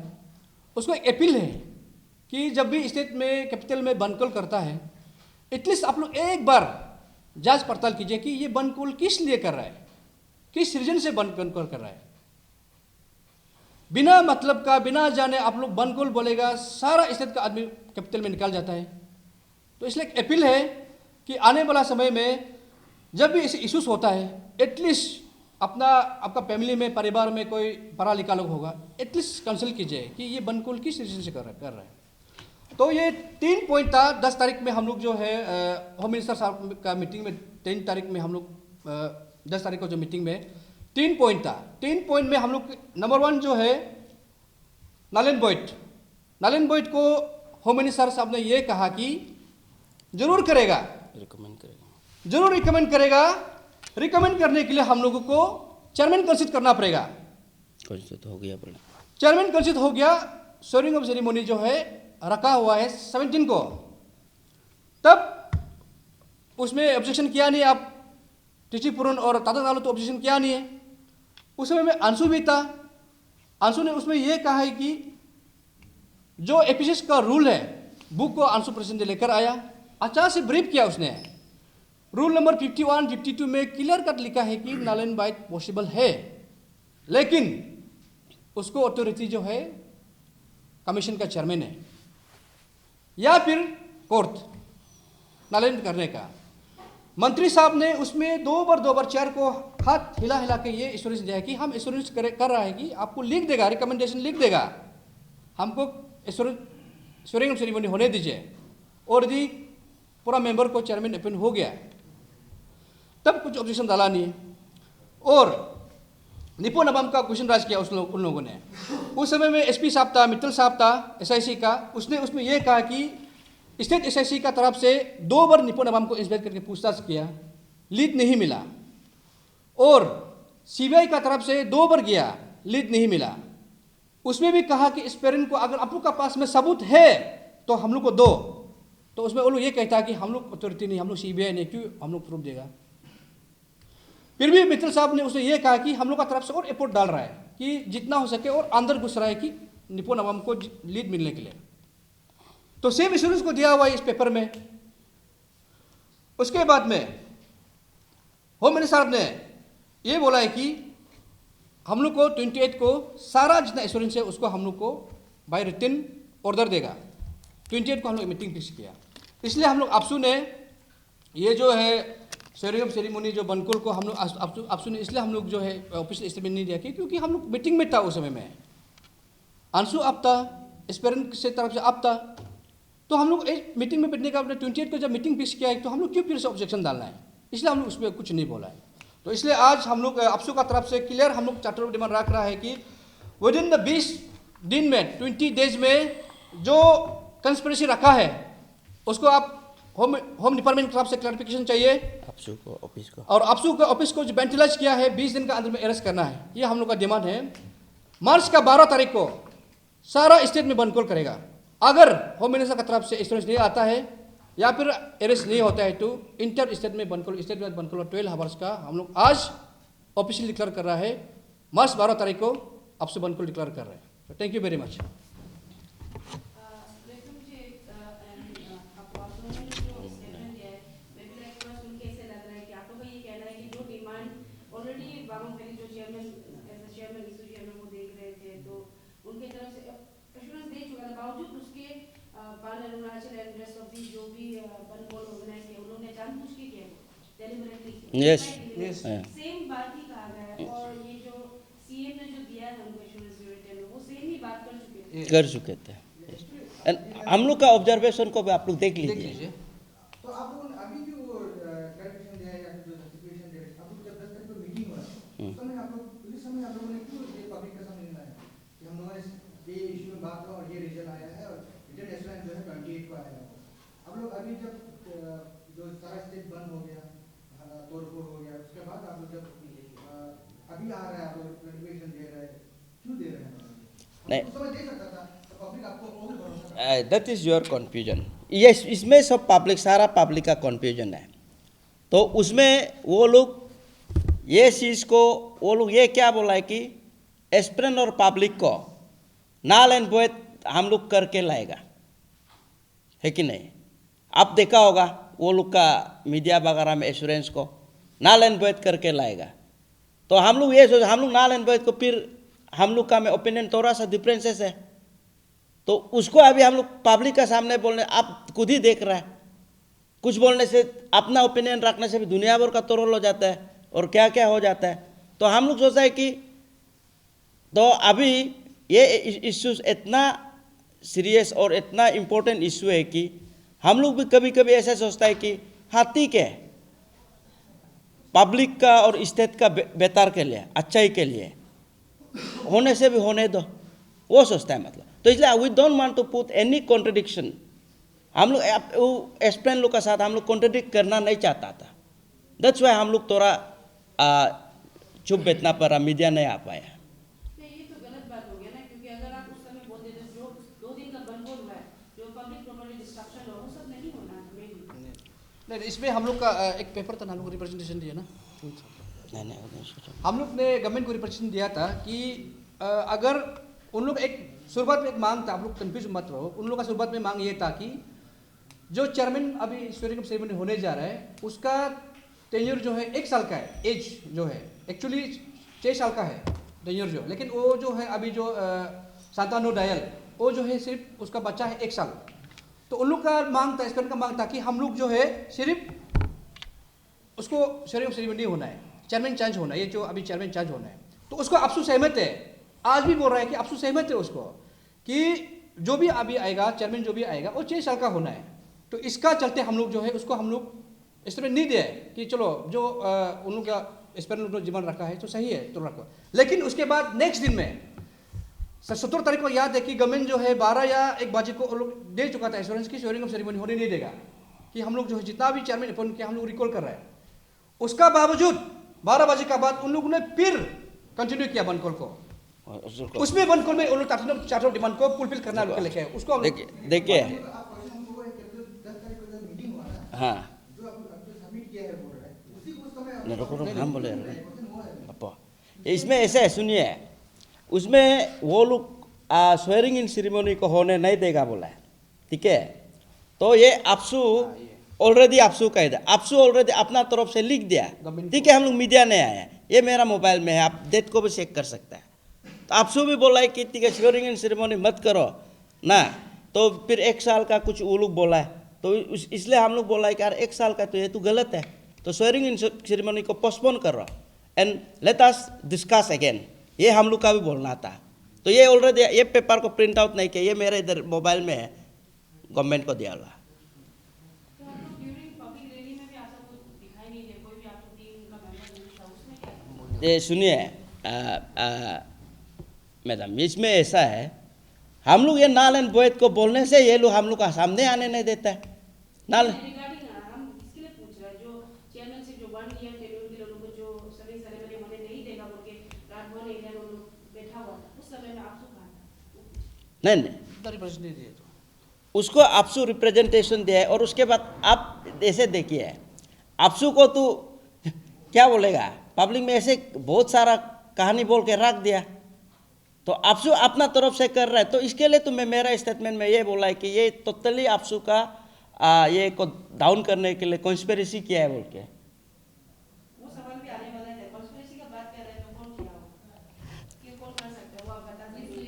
उसको एक अपील है कि जब भी स्टेट में कैपिटल में बंदकोल करता है, एटलीस्ट आप लोग एक बार जांच पड़ताल कीजिए कि ये बंदकोल किस लिए कर रहा है, किस रीजन से बंदकोल कर रहा है। बिना मतलब का, बिना जाने आप लोग बंदकोल बोलेगा, सारा स्टेट का आदमी कैपिटल में निकाल जाता है। तो इसलिए एक अपील है कि आने वाला समय में जब भी ऐसे इश्यूज होता है, एटलीस्ट आपका फैमिली में, परिवार में कोई पढ़ा लिखा लोग होगा, एटलीस्ट कंसल्ट कीजिए कि ये बंदकोल किस रीजन से कर रहा है। तो ये 3 पॉइंट था। 10 तारीख में हम लोग जो है होम मिनिस्टर साहब का मीटिंग में, 3 तारीख में हम लोग 10 तारीख को जो मीटिंग में 3 पॉइंट था। 3 पॉइंट में हम लोग नंबर 1 जो है नालेन बॉयड को होम मिनिस्टर साहब ने ये कहा कि जरूर करेगा, जरूर रिकमेंड करेगा। रिकमेंड करने के लिए हम लोगों को चेयरमैन कंसिडर करना पड़ेगा। हो गया, चेयरमैन कंसिडर हो गया। स्वेयरिंग ऑफ सेरेमनी जो है रखा हुआ है 17 को। तब उसमें ऑब्जेक्शन किया नहीं आप, टीची पुरन और ताता नालो तो ऑब्जेक्शन किया नहीं है। उस समय में अंशु भी था। अंशु ने उसमें यह कहा है कि जो एपीसीएस का रूल है, बुक को अंशु प्रेसिडेंट लेकर आया, अच्छा से ब्रीफ किया उसने। रूल नंबर 51, 52 में क्लियर कट लिखा है कि नल एंड वाइट पॉसिबल है, लेकिन उसको अथॉरिटी जो है कमीशन का चेयरमैन है या फिर कोर्ट नल करने का। मंत्री साहब ने उसमें 2 बार चेयर को हाथ हिला के ये एश्योरेंस दिया है कि हम एश्योरेंस कर रहा है कि आपको लिख देगा, रिकमेंडेशन लिख देगा, हमको स्वेयरिंग सेरेमनी होने दीजिए। और यदि पूरा मेंबर को चेयरमैन अपॉइंट हो गया तब कुछ ऑब्जेक्शन डाला नहीं। और निपो नबम का क्वेश्चन राइज किया उन लोगों ने। उस समय में SP साहब था, मित्तल साहब था SIC का। उसने उसमें यह कहा कि स्टेट SIC का तरफ से 2 बार निपो नबम को इंस्पेक्ट करके पूछताछ किया, लीड नहीं मिला। और CBI का तरफ से 2 बार गया, लीड नहीं मिला। उसमें भी कहा कि इस पेरेंट को अगर आप लोग का पास में सबूत है तो हम लोग को दो। तो उसमें वो लोग ये कहता है कि हम लोग अथॉरिटी नहीं, हम लोग CBI नहीं, क्यों हम लोग प्रूफ देगा। फिर भी मित्तल साहब ने उसने ये कहा कि हम लोग का तरफ से और एफर्ट डाल रहा है कि जितना हो सके और अंदर घुस रहा है कि निपो नवम को लीड मिलने के लिए। तो सेम इंश्योरेंस को दिया हुआ है इस पेपर में। उसके बाद में होम मिनिस्टर साहब ने ये बोला है कि हम लोग को 28 को सारा जितना इंश्योरेंस है उसको हम लोग को बाय रिटन ऑर्डर देगा। 28 को हम लोग मीटिंग फिक्स किया। इसलिए हम लोग आपसू ने ये जो है स्वेयरिंग ऑफ सेरेमनी जो बंदकोल को हम लोग आपसू ने, इसलिए हम लोग जो है ऑफिशियल स्टेटमेंट नहीं दिया क्योंकि हम लोग मीटिंग में था उस समय में। अंशु आप था, एस्पेरेंट से तरफ से आप था, तो हम लोग एक मीटिंग में बैठने का अपने 28 को जब मीटिंग फिक्स किया है तो हम लोग क्यों फिर से ऑब्जेक्शन डालना है, इसलिए हम लोग उसमें कुछ नहीं बोला है। तो इसलिए आज हम लोग आपसू का तरफ से क्लियर हम लोग चार्टर ऑफ डिमांड रख रहा है कि विद इन द 20 दिन में 20 डेज में जो कंस्पिरेसी रखा है उसको आप होम डिपार्टमेंट की तरफ से क्लैरिफिकेशन चाहिए। आपसू को ऑफिस को और आपसू का ऑफिस को जो वेंटिलाइज किया है 20 दिन का अंदर में अरेस्ट करना है, ये हम लोग का डिमांड है। मार्च का 12 तारीख को सारा स्टेट में बंदकोल करेगा। अगर होम मिनिस्टर की तरफ से इंश्योरेंस नहीं आता है या फिर अरेस्ट नहीं होता है तो इंटर स्टेट में बंदकोल, स्टेट में बंदकोल 12 आवर्स का हम लोग आज ऑफिशियल डिक्लेयर कर रहा है। मार्च 12 तारीख को आपसे बंदकोल डिक्लेयर कर रहे हैं। Thank you very much. Yes Yes. Same बात ही कहा गया है और ये जो सीएम ने जो दिया है हमको एश्योरेंस ड्यूरेट वो सेम ही बात कर चुके थे। कर चुके थे। And हम लोग का ऑब्जर्वेशन को भी आप लोग देख देख लीजिए। लीजिए। तो आप लोगों ने अभी जो क्लैरिफिकेशन दिया है या फिर जो जस्टिफिकेशन दिया है, आप लोग जब 10 तारीख को मीटिंग हुआ उस समय आप लोग उस समय आप लोगों ने क्यों ये पब्लिक का सामने लाया कि हम लोगों ने ये इशू में बात हुआ और ये रिजल्ट आया है और रिटर्न एश्योरेंस जो है 28 को आया है। आप लोग अभी जब जो सारा स्टेट बंद हो गया, तोड़फोड़ हो गया, उसके बाद आप लोग जब अभी आ रहा है, आप लोग क्लैरिफिकेशन दे रहे हैं, क्यों दे रहे हैं? नहीं। उस समय दे सकता था तो पब्लिक आपको और भरोसा। That is your confusion. Yes, इसमें सब पब्लिक, सारा पब्लिक का कन्फ्यूजन है। तो उसमें वो लोग ये चीज़ को, वो लोग ये क्या बोला है कि एस्पिरेंट और पब्लिक को नाल एंड वॉइड हम लोग करके लाएगा, है कि नहीं? आप देखा होगा वो लोग का मीडिया वगैरह में एश्योरेंस को नाल एंड वॉइड करके लाएगा। तो हम लोग ये सोच, हम लोग नाल एंड वॉइड को फिर हम लोग का में ओपिनियन थोड़ा सा डिफरेंसेस है, तो उसको अभी हम लोग पब्लिक का सामने बोलने, आप खुद ही देख रहा है, कुछ बोलने से, अपना ओपिनियन रखने से भी दुनिया भर का तोड़ हो जाता है और क्या क्या हो जाता है। तो हम लोग सोचा है कि तो अभी ये इश्यूज इतना सीरियस और इतना इम्पोर्टेंट इशू है कि हम लोग भी कभी कभी ऐसा सोचता है कि हाँ ठीक है, पब्लिक का और स्टेट का बेहतर के लिए, अच्छाई के लिए होने से भी होने दो, वो सोचता है मतलब। तो इसलिए we don't want to put any contradiction. हम लोग एस्पिरेंट लोग का साथ हम लोग कॉन्ट्रडिक्ट करना नहीं चाहता था। दैट्स वाई हम लोग थोड़ा चुप बैठना पड़ा, मीडिया नहीं आ पाया। नहीं, ये तो गलत बात हो गया ना, क्योंकि अगर आप उस समय बोल देते जो 2 दिन का बंद हुआ है, जो पब्लिक प्रॉपर्टी डिस्ट्रक्शन हो, वो सब नहीं होना मेनली। नहीं, इसमें हम लोग का एक पेपर था ना, हम लोग को रिप्रेजेंटेशन दिया ना, नहीं सोचो। हम लोग ने गवर्नमेंट को रिप्रेजेंटेशन दिया था कि अगर उन लोग एक शुरुआत में एक मांग था, आप लोग कंफ्यूज मत रहो, उन लोग का शुरुआत में मांग ये था कि जो चेयरमैन अभी स्वेरिंग सेरेमनी होने जा रहा है उसका टेन्योर जो है 1 साल का है, एज जो है एक्चुअली 6 साल का है टेन्योर जो, लेकिन वो जो है अभी जो शांतानु डायल वो जो है सिर्फ उसका बच्चा है 1 साल। तो उन लोग का मांग था, स्पेन का मांग था कि हम लोग जो है सिर्फ उसको स्वेरिंग सेरेमनी होना है, चेयरमैन चेंज होना है, ये जो अभी चेयरमैन चेंज होना है। तो उसको अफसू सहमत है, आज भी बोल रहा है कि अफसू सहमत है उसको कि जो भी अभी आएगा चेयरमैन जो भी आएगा वो 6 साल का होना है। तो इसका चलते हम लोग जो है उसको हम लोग इस तरह नहीं दिया है कि चलो जो उन लोग का इस पर लोग जीवन रखा है तो सही है तो रखो। लेकिन उसके बाद नेक्स्ट दिन में 17 तारीख को याद है कि गवर्नमेंट जो है 12 या 1 बजे को लोग दे चुका था एश्योरेंस की स्वेरिंग ऑफ सेरेमनी होने नहीं देगा, कि हम लोग जो है जितना भी चेयरमैन अपॉइंट किया हम लोग रिकॉल कर रहे हैं। उसका बावजूद 12 बजे का बाद उन लोगों ने फिर कंटिन्यू किया बनकॉल को, उसमें बनकॉल में उन लोग चारों डिमांड को फुलफिल करना लेके उसको हम लोग देखिए आप क्वेश्चन हमको वो है कि जो 10 तारीख को जो मीटिंग हुआ ना, हाँ जो आप सबमिट किया है बोल रहा है, उसी को उस समय नहीं, रुको हम बोले क्वेश्चन हुआ है। अपा इसमें ऐसे है, सुनिए, उसमें वो लोग स्वेरिंग इन सेरेमनी को होने नहीं देगा बोला है, ठीक है। तो ये अफसू ऑलरेडी अफसू का इधर अफसू ऑलरेडी अपना तरफ से लिख दिया, ठीक है। हम लोग मीडिया नहीं आया, ये मेरा मोबाइल में है, आप डेट को भी चेक कर सकता है। तो अफसू भी बोला है कि ठीक है स्वेरिंग इन सेरेमनी मत करो ना, तो फिर 1 साल का कुछ वो लोग बोला है, तो इसलिए हम लोग बोला है कि यार 1 साल का तो ये तो गलत है, तो स्वेरिंग इन सेरेमनी को पोस्टपोन करो and let us discuss again, ये हम लोग का भी बोलना था। तो ये ऑलरेडी ये पेपर को प्रिंट आउट नहीं किया, ये मेरे इधर मोबाइल में है, गवर्नमेंट को दिया हुआ। तो आप लोग ड्यूरिंग पब्लिक रैली में भी ऐसा कुछ दिखाई नहीं दिया, कोई भी आपको टीम का मेंबर नहीं था, उसमें क्या? ये सुनिए मैडम, इसमें ऐसा है, हम लोग ये नाल एंड वॉइड को बोलने से ये लोग हम लोग का सामने आने नहीं देता है। नाल रिगार्डिंग हम इसके लिए पूछ रहे हैं, जो चेयरमैन से जो 1 ईयर टेन्योर के लोगों को जो सर्विंग सेरेमनी होने नहीं देगा बोल के रात भर एरिया में लोग बैठा हुआ था, उस समय में आपको कहा था नहीं रिप्रेजेंटेशन दिए तो उसको आपसू रिप्रेजेंटेशन दिया है, और उसके बाद आप ऐसे देखिए आपसू को तो क्या बोलेगा, पब्लिक में ऐसे बहुत सारा कहानी बोल के रख दिया, तो आपसू अपना तरफ से कर रहा है, तो इसके लिए तो मैं मेरा स्टेटमेंट में ये बोला है कि ये टोटली आपसू का ये को डाउन करने के लिए कॉन्स्पिरेसी किया है बोल के। वो सवाल भी आने वाला है, कॉन्स्पिरेसी का बात कर रहे हैं तो कौन किया होगा, कि कौन कर सकता है, वो आप बता दीजिए।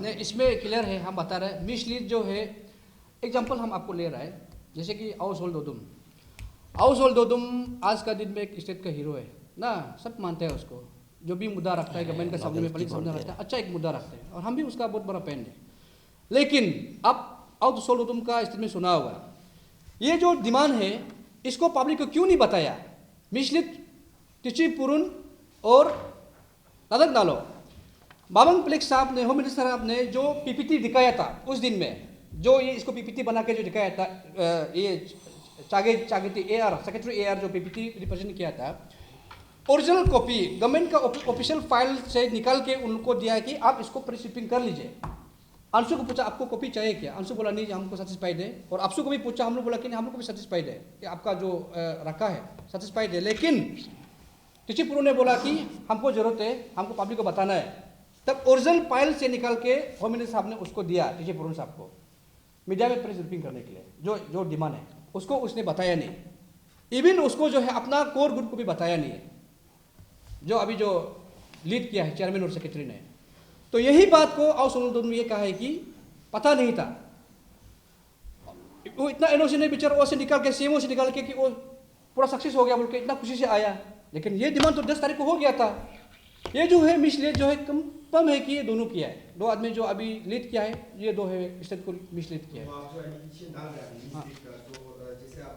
नहीं, इसमें क्लियर है, हम बता रहे हैं मिसलीड जो है। एग्जांपल हम आपको ले रहा है, जैसे कि आउसहोल्ड दोदुम। आउसहोल्ड दोदुम आज का दिन में एक स्टेट का हीरो है ना, सब मानते हैं उसको। जो भी मुद्दा रखता है गवर्नमेंट के सामने में, पब्लिक सामने रखता है, अच्छा एक मुद्दा रखते हैं, और हम भी उसका बहुत बड़ा फैन है। लेकिन अब आउसहोल्ड दोदुम का स्टेटमेंट सुना होगा, ये जो डिमांड है इसको पब्लिक को क्यों नहीं बताया। मिसलीड टिची पुरुन और लदक डालो, बाबंग प्लेक साहब ने, होम मिनिस्टर साहब ने जो पीपीटी दिखाया था उस दिन में, जो ये इसको पीपीटी बना के जो दिखाया था, ये चागेती एआर सेक्रेटरी एआर जो पीपीटी रिप्रेजेंट किया था, ओरिजिनल कॉपी गवर्नमेंट का ऑफिशियल फाइल से निकाल के उनको दिया है कि आप इसको प्री शिपिंग कर लीजिए। अंशु को पूछा आपको कॉपी चाहिए क्या, अंशु बोला नहीं हमको सेटिस्फाइड है, और आपसू को भी पूछा, हम लोग बोला कि नहीं हम लोग को भी सेटिस्फाइड है कि आपका जो रखा है सेटिस्फाइड है। लेकिन टिचिपुरु ने बोला कि हमको जरूरत है, हमको पब्लिक को बताना है। तब ओरिजिनल फाइल से निकाल के होम मिनिस्टर साहब ने उसको दिया टिचिपुरु साहब को मीडिया में प्रेस ब्रीफिंग करने के लिए, जो डिमांड है उसको उसने बताया नहीं। इवन उसको जो है अपना कोर ग्रुप को भी बताया नहीं है, जो अभी जो लीड किया है चेयरमैन और सेक्रेटरी ने। तो यही बात को आउसहोल्ड में ये कहा है कि पता नहीं था, वो इतना एनओसी ने बेचारा वो से निकाल के सीएमओ से निकाल के कि वो पूरा सक्सेस हो गया बोल के इतना खुशी से आया। लेकिन ये डिमांड तो 10 तारीख को हो गया था। ये जो है मिसलीड जो है कम है कि ये दोनों किया है, दो आदमी जो अभी लीड किया है, ये दो है स्टेट को मिसलीड किया है। आप जो एलिगेशन डाल रहे हैं मिस्टेक का, तो जैसे आप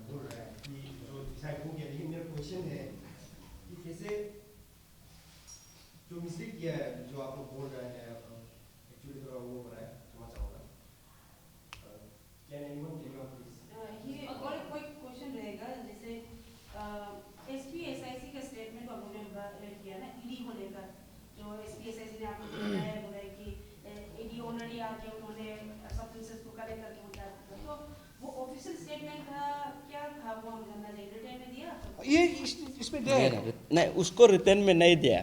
बोल रहे हैं कि जो डिसाइड हो गया, लेकिन मेरा क्वेश्चन है कि कैसे जो मिस्टेक किया है, जो आप लोग बोल रहे हैं एक्चुअली थोड़ा वो हो रहा है, क्षमा चाहूँगा। Can anyone give me please? ये और कोई क्वेश्चन रहेगा, जैसे एसपी एसआईसी का स्टेटमेंट हम लोगों ने किया ना ईडी को लेकर, जो एसपी एसआईसी ने आपको बताया बोला है कि ईडी ऑलरेडी आके उन्होंने सब्सटेंसेस को कलेक्ट करके उतार दिया, तो वो ऑफिशियल स्टेटमेंट का क्या था वो हम जानना चाहिए, रिटर्न में दिया ये इसमें दिया है नहीं, उसको रिटर्न में नहीं दिया।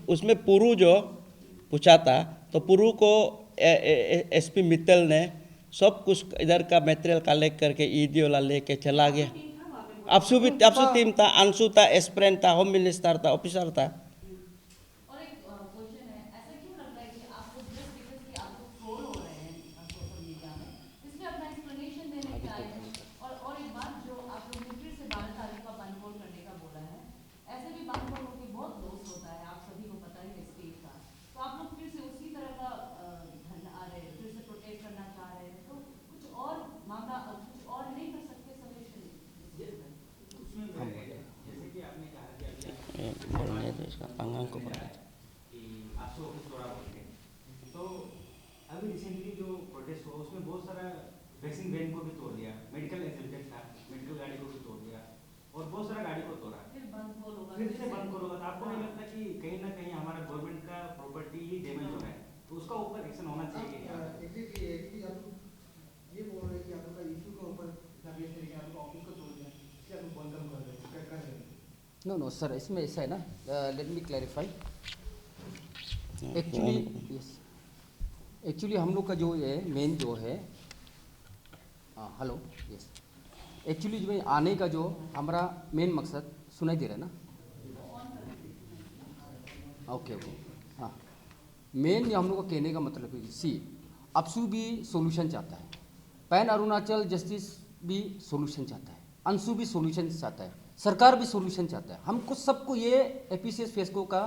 उसमें पुरु जो पूछा था, तो पुरु को एसपी मित्तल ने सब कुछ इधर का मटेरियल कलेक्ट करके ईडी वाला लेके चला गया। आपसू टीम था, अंशु था, एस्प्रेंट था, होम मिनिस्टर था, ऑफिसर था। और एक क्वेश्चन है, ऐसा क्यों लगता है कि आपको जस्ट बिकॉज़ कि आप लोग ट्रोल हो रहे हैं सोशल मीडिया में, इसमें अपना एक्सप्लेनेशन देने के आए हैं। और एक बात जो आप लोग मिलिट्री से 12 तारीख का बंद करने का बोला है, ऐसे भी बंद होने की बहुत लॉस होता है, आप सभी को पता है स्टेट का। तो आप लोग फिर से उसी तरह का फिर से प्रोटेस्ट करना चाह रहे हैं, तो कुछ और मांगा, कुछ और नहीं कर सकते सॉल्यूशन? जैसे कि आपने कहा कि अभी बोलने तो इसका पंगांग को पता कि आपसे ऑफिस तोड़ा बोलते, तो अभी रिसेंटली जो प्रोटेस्ट हुआ उसमें बहुत सारा वैक्सीन वैन को भी तोड़ दिया, मेडिकल एग्जिबिट था, मेडिकल गाड़ी को भी तोड़ दिया, और बहुत सारा गाड़ी को तोड़ा। फिर बंद होगा, फिर से बंद करोगा तो आपको नहीं लगता कि कहीं ना कहीं हमारा गवर्नमेंट का प्रॉपर्टी ही डैमेज हो रहा है, तो उसका ऊपर एक्शन होना चाहिए क्या? एग्जैक्टली आप ये बोल रहे हैं कि आपका इशू के ऊपर तकलीफ है कि आपका ऑफिस को तोड़ दिया, इसलिए आप बंद कर रहे हैं, क्या कर रहे हैं? नो सर, इसमें ऐसा है ना, लेट मी क्लैरिफाई। एक्चुअली हम लोग का जो है मेन जो है, हेलो यस, एक्चुअली जो आने का जो हमारा मेन मकसद सुनाई दे रहा है ना, ओके हाँ, मेन हम लोग को कहने का मतलब सी अपसू भी सॉल्यूशन चाहता है, पैन अरुणाचल जस्टिस भी सॉल्यूशन चाहता है, अंशु भी सॉल्यूशन चाहता है, सरकार भी सॉल्यूशन चाहता है। हमको सबको ये एपीसीएस फेस्को का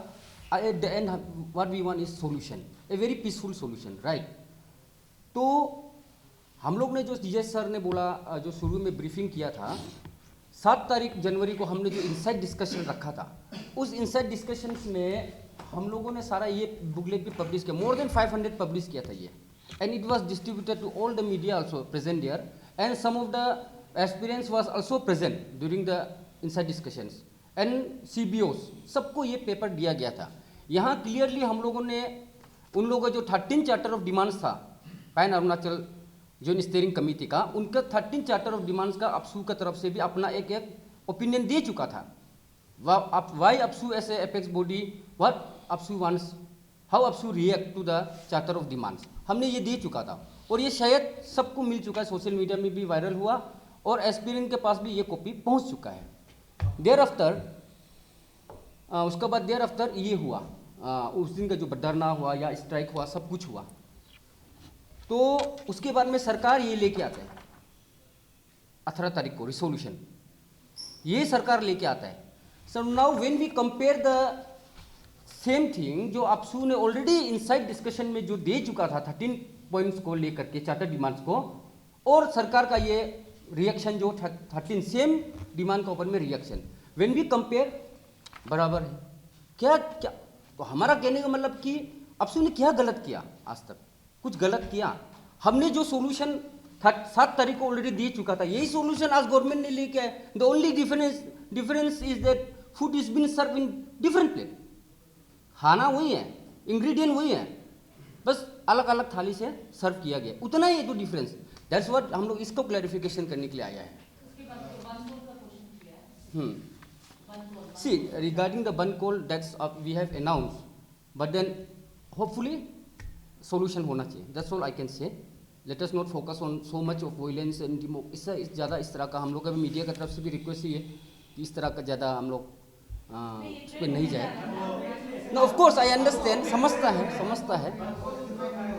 at the end what we want is solution, a very peaceful solution, right. तो हम लोग ने जो डीजे सर ने बोला, जो शुरू में ब्रीफिंग किया था, 7 तारीख जनवरी को हमने जो इनसाइड डिस्कशन रखा था, उस इनसाइड डिस्कशन में हम लोगों ने सारा ये बुकलेट भी पब्लिश किया, मोर देन 500 पब्लिश किया था ये, and it was distributed to all the media also present there, and some of the aspirants was also present during the inside discussions and CBOs, सबको ये पेपर दिया गया था। यहाँ क्लियरली हम लोगों ने उन लोगों का जो 13 चार्टर ऑफ डिमांड्स था पैन अरुणाचल जो स्टीयरिंग कमेटी का, उनका 13 चार्टर ऑफ डिमांड्स का अपसू की तरफ से भी अपना एक ओपिनियन दे चुका था। Why APSU as a apex body, what APSU wants, how APSU react to the charter of demands, हमने ये दे चुका था और ये शायद सबको मिल चुका है, सोशल मीडिया में भी वायरल हुआ और एस्पिरेंट के पास भी ये कॉपी पहुंच चुका है। देयर आफ्टर उसके बाद देयर आफ्टर ये हुआ, उस दिन का जो धरना हुआ या स्ट्राइक हुआ, सब कुछ हुआ, तो उसके बाद में सरकार ये लेके आते हैं 18 तारीख को रिसोल्यूशन, ये सरकार लेके आता है। So now when we compare the same thing जो APSU ने ऑलरेडी इनसाइड डिस्कशन में जो दे चुका था 13 पॉइंट्स को लेकर के, चार्टर डिमांड्स को, और सरकार का ये रिएक्शन जो 13 सेम डिमांड के ऊपर में रिएक्शन, व्हेन वी कंपेयर बराबर है। क्या क्या तो हमारा कहने का मतलब कि APSU ने क्या गलत किया, आज तक कुछ गलत किया? हमने जो सोल्यूशन 7 तारीख को ऑलरेडी दे चुका था, यही सोल्यूशन आज गवर्नमेंट ने लेके आए। The only difference is that food is been serve in different plate, खाना वही है, इंग्रेडिएंट वही है, बस अलग अलग थाली से सर्व किया गया, उतना ही तो डिफरेंस। दैट्स व्हाट हम लोग इसको क्लैरिफिकेशन करने के लिए आया है। उसके बाद बन कोल का क्वेश्चन किया है। बन कोल See, regarding the bun call, that's we have announced, but then hopefully solution होना चाहिए। That's all I can say. Let us not focus on so much of violence and इससे ज़्यादा इस तरह का हम लोग का भी मीडिया की तरफ से भी रिक्वेस्ट ही है कि इस तरह का ज़्यादा हम लोग उस पर नहीं जाए। No, of course I understand, समझता है,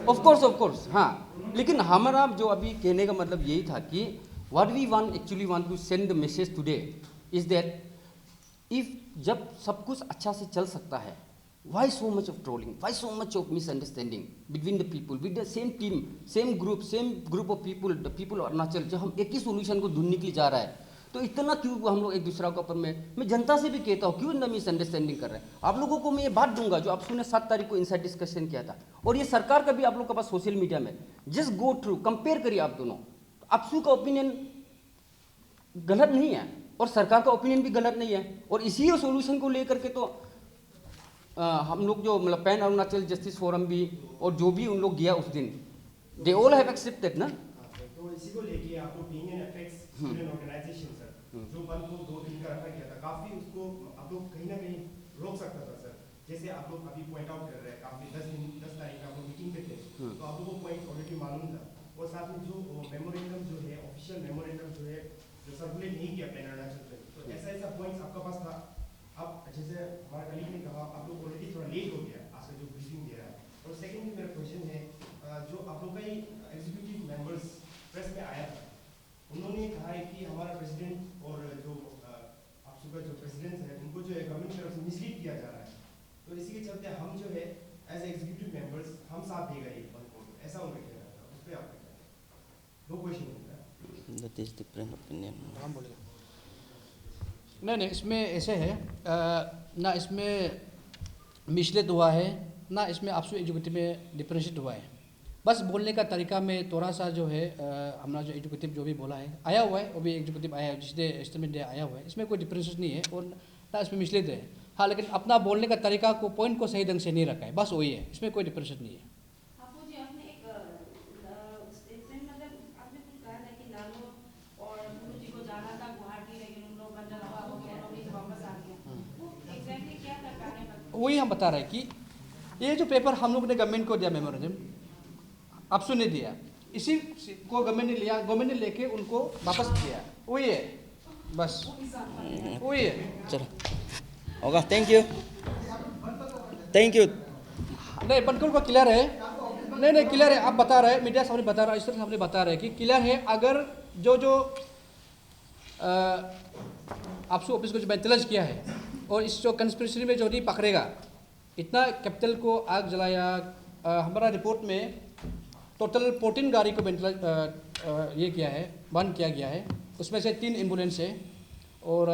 of course, हाँ, लेकिन हमारा जो अभी कहने का मतलब यही था कि what we actually want to send the message today is that if जब सब कुछ अच्छा से चल सकता है, why so much of trolling, why so much of misunderstanding between the people with the same team, same group of people, the people of Arunachal, जब हम एक ही सोल्यूशन को ढूंढने के लिए जा रहा है, तो इतना क्यों हम लोग एक दूसरा के ऊपर में, मैं जनता से भी कहता हूँ, क्यों इतना मिसअंडरस्टैंडिंग कर रहे हैं? आप लोगों को मैं ये बात दूंगा जो APSU ने 7 तारीख को इनसाइड डिस्कशन किया था, और ये सरकार का भी आप लोग के पास सोशल मीडिया में, जस्ट गो थ्रू, कंपेयर करिए आप दोनों। APSU का ओपिनियन गलत नहीं है और सरकार का ओपिनियन भी गलत नहीं है, और इसी सोल्यूशन को लेकर के तो हम लोग जो मतलब पैन अरुणाचल जस्टिस फोरम भी और जो भी उन लोग गया उस दिन, दे ऑल हैव एक्सेप्टेड ना। तो इसी को लेके आप लोग union apex student organisation sir, जो बंद को 2 दिन का रखा गया था, काफी उसको आप लोग कहीं ना कहीं रोक सकता था सर। जैसे आप लोग अभी पॉइंट आउट कर रहे हैं, काफी 10 तारीख को आप लोग मीटिंग में थे, तो आप लोगों को पॉइंट ऑलरेडी मालूम था, और साथ में जो मेमोरेंडम जो है, ऑफिशियल मेमोरेंडम जो है, जो सर्कुलेट नहीं किया पैन अरुणाचल में, तो ऐसा पॉइंट्स आपका पास था। अब जैसे हमारा कलीग ने कहा, आप लोग ऑलरेडी थोड़ा लेट हो गया आज का जो ब्रीफिंग दे रहा है। और सेकेंडली मेरा क्वेश्चन है, जो आप लोग का ही एग्जीक्यूटिव मेंबर्स प्रेस में आया था, उन्होंने कहा है कि हमारा प्रेसिडेंट और जो APSU का जो प्रेसिडेंट है, उनको जो है गवर्नमेंट की तरफ से मिसलीड किया जा रहा है, तो इसी के चलते हम जो है एज एग्जीक्यूटिव मेंबर्स हम साथ देगा ये बंद को, ऐसा उन्होंने कहना था। उस पर आपका क्या? 2 क्वेश्चन है। That is different opinion. हम बोलेगा नहीं, इसमें ऐसे है, ना इसमें मिसलेट हुआ है, ना इसमें APSU एग्जीक्यूटिव में डिफरेंशिएट हुआ है। बस बोलने का तरीका में थोड़ा सा जो है हमारा जो एग्जीक्यूटिव जो भी बोला है, आया हुआ है, वो भी एग्जीक्यूटिव आया है, जिसने एस्टिमेट आया हुआ है, इसमें कोई डिफरेंस नहीं है और ना इसमें मिसलेट है। हाँ, लेकिन अपना बोलने का तरीका को, पॉइंट को सही ढंग से नहीं रखा है, बस वही है, इसमें कोई डिफरेंस नहीं है। आपको जी आपने एक स्टेटमेंट मतलब आपने कुछ कहा था कि लालू और गुरु जी को जाना था गुवाहाटी, लेकिन उन लोग बंदा रहा हो गया, नौकरी से वापस आ गया, वो एग्जैक्टली क्या था कारण? वही हम बता रहे हैं कि ये जो पेपर हम लोग ने गवर्नमेंट को दिया, मेमोरेंडम APSU ने दिया, इसी को गवर्नमेंट ने लिया, गवर्नमेंट ने लेके उनको वापस किया, वही है, बस वही है। चलो होगा, थैंक यू। नहीं, बिल्कुल को क्लियर है, नहीं क्लियर है, आप बता रहे हैं, मीडिया सामने बता रहा है, इस तरह सामने बता रहे हैं कि क्लियर है। अगर जो APSU ऑफिस को जो मेंटेनेंस किया है और इस जो कंस्पिरेसी में जो नहीं पकड़ेगा, इतना कैपिटल को आग जलाया, हमारा रिपोर्ट में टोटल 14 गाड़ी को ये किया है, बंद किया गया है, उसमें से 3 एम्बुलेंस है और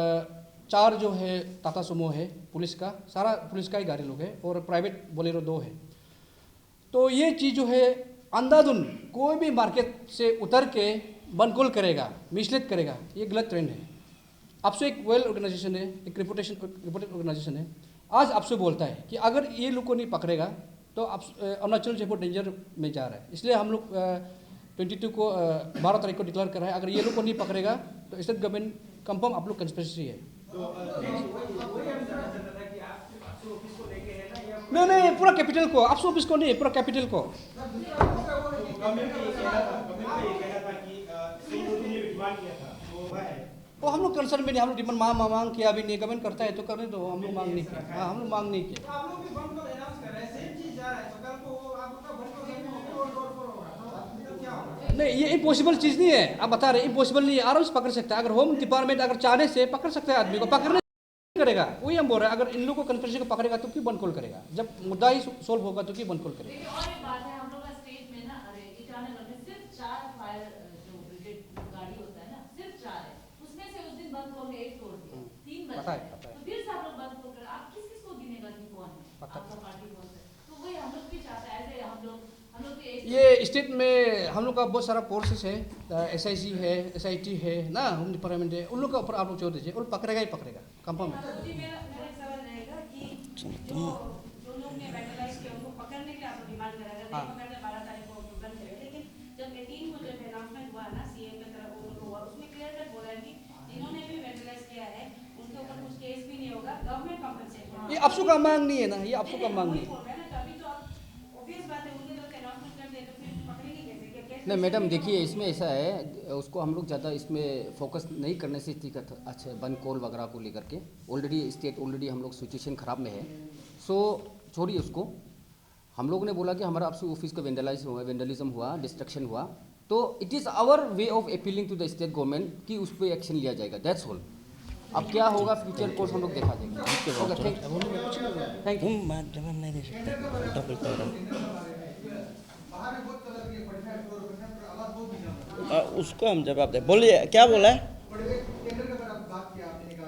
4 जो है टाटा सुमो है, पुलिस का, सारा पुलिस का ही गाड़ी लोग है, और प्राइवेट बोलेरो 2 है। तो ये चीज़ जो है अंधाधुन कोई भी मार्केट से उतर के बनकुल करेगा, मिसलीड करेगा, ये गलत ट्रेंड है। APSU एक वेल ऑर्गेनाइजेशन है, एक रिपोर्टेड ऑर्गेनाइजेशन है। आज APSU बोलता है कि अगर ये लोग को नहीं पकड़ेगा तो अरुणाचल जो बहुत डेंजर में जा रहा है, इसलिए हम लोग 22 को 12 तारीख को डिक्लेयर कर रहा है, अगर ये लोग को नहीं पकड़ेगा तो स्टेट गवर्नमेंट कंफर्म आप लोग कंस्पिरेसी है। नहीं नहीं, पूरा कैपिटल को, आपसे ऑफिस को नहीं, पूरा कैपिटल को। गवर्नमेंट का ये कहना था कि सही ने डिमांड किया था वो है। वो हम लोग कंसर्न में नहीं, हम लोग डिमांड मांग किया, अभी नहीं गवर्नमेंट करता है तो करने दो, हम लोग मांग नहीं किया। हाँ, हम लोग मांग नहीं किया। आप लोग भी बंद को अनाउंस कर रहे हैं, सेम चीज जा रहा है, तो कल को आपका बंद को होगा तो क्या होगा? नहीं, ये इम्पॉसिबल चीज़ नहीं है, आप बता रहे इम्पॉसिबल नहीं है, आराम से पकड़ सकता है। अगर होम डिपार्टमेंट अगर चाहने से पकड़ सकता है आदमी को, पकड़ने करेगा, वही हम बोल रहे हैं। अगर इन लोगों को कन्फ्रेंस को पकड़ेगा तो क्यों बंद कॉल करेगा? जब मुद्दा ही सोल्व होगा तो क्यों बंद कॉल करेगा? देखिए और एक बात है, हम लोग का स्टेट में ना, अरे ईटानगर में सिर्फ 4 फायर जो ब्रिगेड गाड़ी होता है ना, सिर्फ 4 है। उसमें से उस दिन बंद कॉल में 1 तोड़ दिया, 3 बचे। पता है। तो फिर से आप लोग बंद कॉल कर, आप किस किस को गिनेगा कि कौन है आपका पार्टी कौन है? तो वही हम लोग भी चाहते हैं, ऐसे हम लोग भी एक ये स्टेट में हम लोग का बहुत सारा फोर्सेस है, SIC है, SIT है ना, होम डिपार्टमेंट है, उन लोग का ऊपर आप लोग छोड़ दीजिए, और पकड़ेगा ही पकड़ेगा, कंफर्म है। जी, मेरा एक सवाल रहेगा कि जो लोग ने वेंडलाइज किया उनको पकड़ने के लिए आपको डिमांड करा अगर नहीं पकड़ते 12 तारीख को बंद करेगा, लेकिन जब 18 को जब अनाउंसमेंट हुआ ना CM की तरफ हुआ, उसमें क्लियर कट बोला है कि जिन्होंने भी वेंडलाइज किया है उनके ऊपर कुछ केस भी नहीं होगा, गवर्नमेंट कॉम्पेंसेशन। ये आपसू का मांग नहीं है ना, ये आपसू का मांग नहीं है। अभी तो आप ऑब्वियस बात है, उनके तरफ से अनाउंसमेंट कर दे तो फिर पकड़ेंगे कैसे? नहीं मैडम, देखिए इसमें ऐसा है, उसको हम लोग ज़्यादा इसमें फोकस नहीं करने से ठीक है। अच्छा, बंद कॉल वगैरह को लेकर के ऑलरेडी स्टेट हम लोग सिचुएशन ख़राब में है, सो छोड़िए उसको। हम लोग ने बोला कि हमारा आपसे ऑफिस का वेंडलिज्म हुआ, डिस्ट्रक्शन हुआ, तो it is our way of appealing to the state government कि उस पर एक्शन लिया जाएगा, दैट्स ऑल। अब क्या होगा फ्यूचर कोर्स हम लोग देखा जाएगा। Thank you. जवाब नहीं दे सकते, डबल बाहर में बहुत कलर की 45 करोड़ आवाज बहुत निकला। उसको हम जवाब दे। बोलिए क्या बोला है? टेंडर का अगर आप बात किया, आपने कहा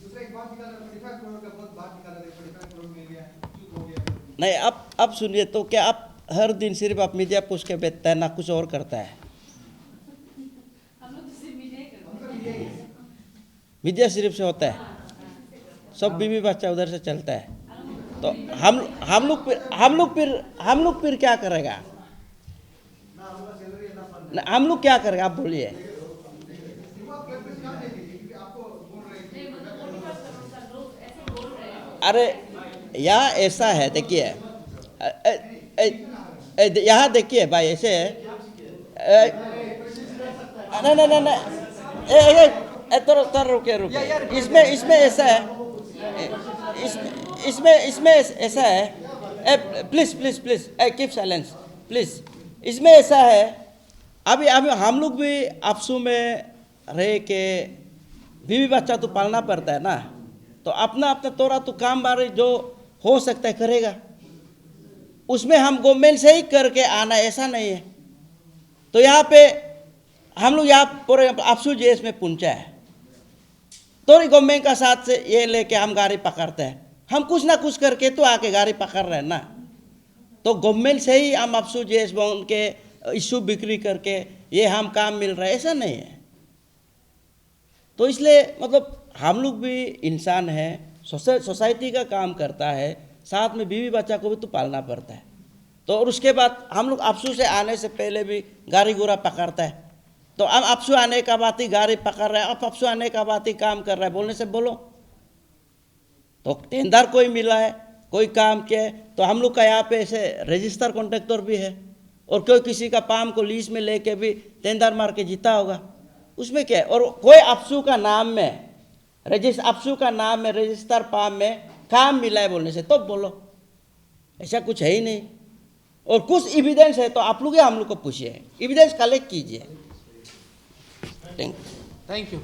दूसरा एक बात निकाला, 45 करोड़ का बहुत बात निकाला, 45 करोड़ मिल गया, चूक हो गया। नहीं, अब सुनिए, तो क्या आप हर दिन सिर्फ आप मीडिया पूछ के बेचता है ना कुछ और करता है? हम लोग तो सिर्फ मीडिया ही करते हैं। मीडिया सिर्फ से होता है, सब बीवी बच्चा उधर से चलता है, तो हम लोग फिर क्या करेगा? हम लोग क्या करेगा, आप बोलिए। नहीं, मतलब 45 करोड़ का लोग ऐसे बोल रहे हैं। अरे यहाँ ऐसा है, देखिए यहाँ देखिए भाई, ऐसे है। नहीं, थोड़ा रुके। इसमें ऐसा है, इसमें ऐसा है, प्लीज कीप साइलेंस प्लीज। इसमें ऐसा है, अभी हम लोग भी आपसू में रह के बीवी बच्चा तो पालना पड़ता है ना, तो अपना तोरा तो काम बारे जो हो सकता है करेगा, उसमें हम गवर्नमेंट से ही करके आना ऐसा नहीं है। तो यहाँ पे हम लोग यहाँ पूरे आपसू जेस में पहुँचा है, तो गवर्नमेंट का साथ से ये लेके हम गाड़ी पकड़ते हैं, हम कुछ ना कुछ करके तो आके गाड़ी पकड़ रहे हैं ना, तो गवर्नमेंट से ही हम आपसू जेस में उनके इशू बिक्री करके ये हम काम मिल रहा है ऐसा नहीं है। तो इसलिए मतलब हम लोग भी इंसान हैं, सोसाइटी का काम करता है, साथ में बीवी बच्चा को भी तो पालना पड़ता है। तो और उसके बाद हम लोग आपसू से आने से पहले भी गाड़ी घोड़ा पकड़ता है, तो अब आपसू आने का बात ही गाड़ी पकड़ रहा है, अब आपसू आने का बात ही काम कर रहा है, बोलने से बोलो। तो टेंडर कोई मिला है, कोई काम किया है, तो हम लोग का यहाँ पे ऐसे रजिस्टर कॉन्ट्रैक्टर भी है, और कोई किसी का पाम को लीज में लेके भी टेंडर मार के जीता होगा, उसमें क्या है? और कोई आपसू का नाम में आपसू का नाम में रजिस्टर पाम में काम मिला है बोलने से तो बोलो, ऐसा कुछ है ही नहीं। और कुछ एविडेंस है तो आप लोग हम लोग को पूछिए, एविडेंस कलेक्ट कीजिए। Thank you.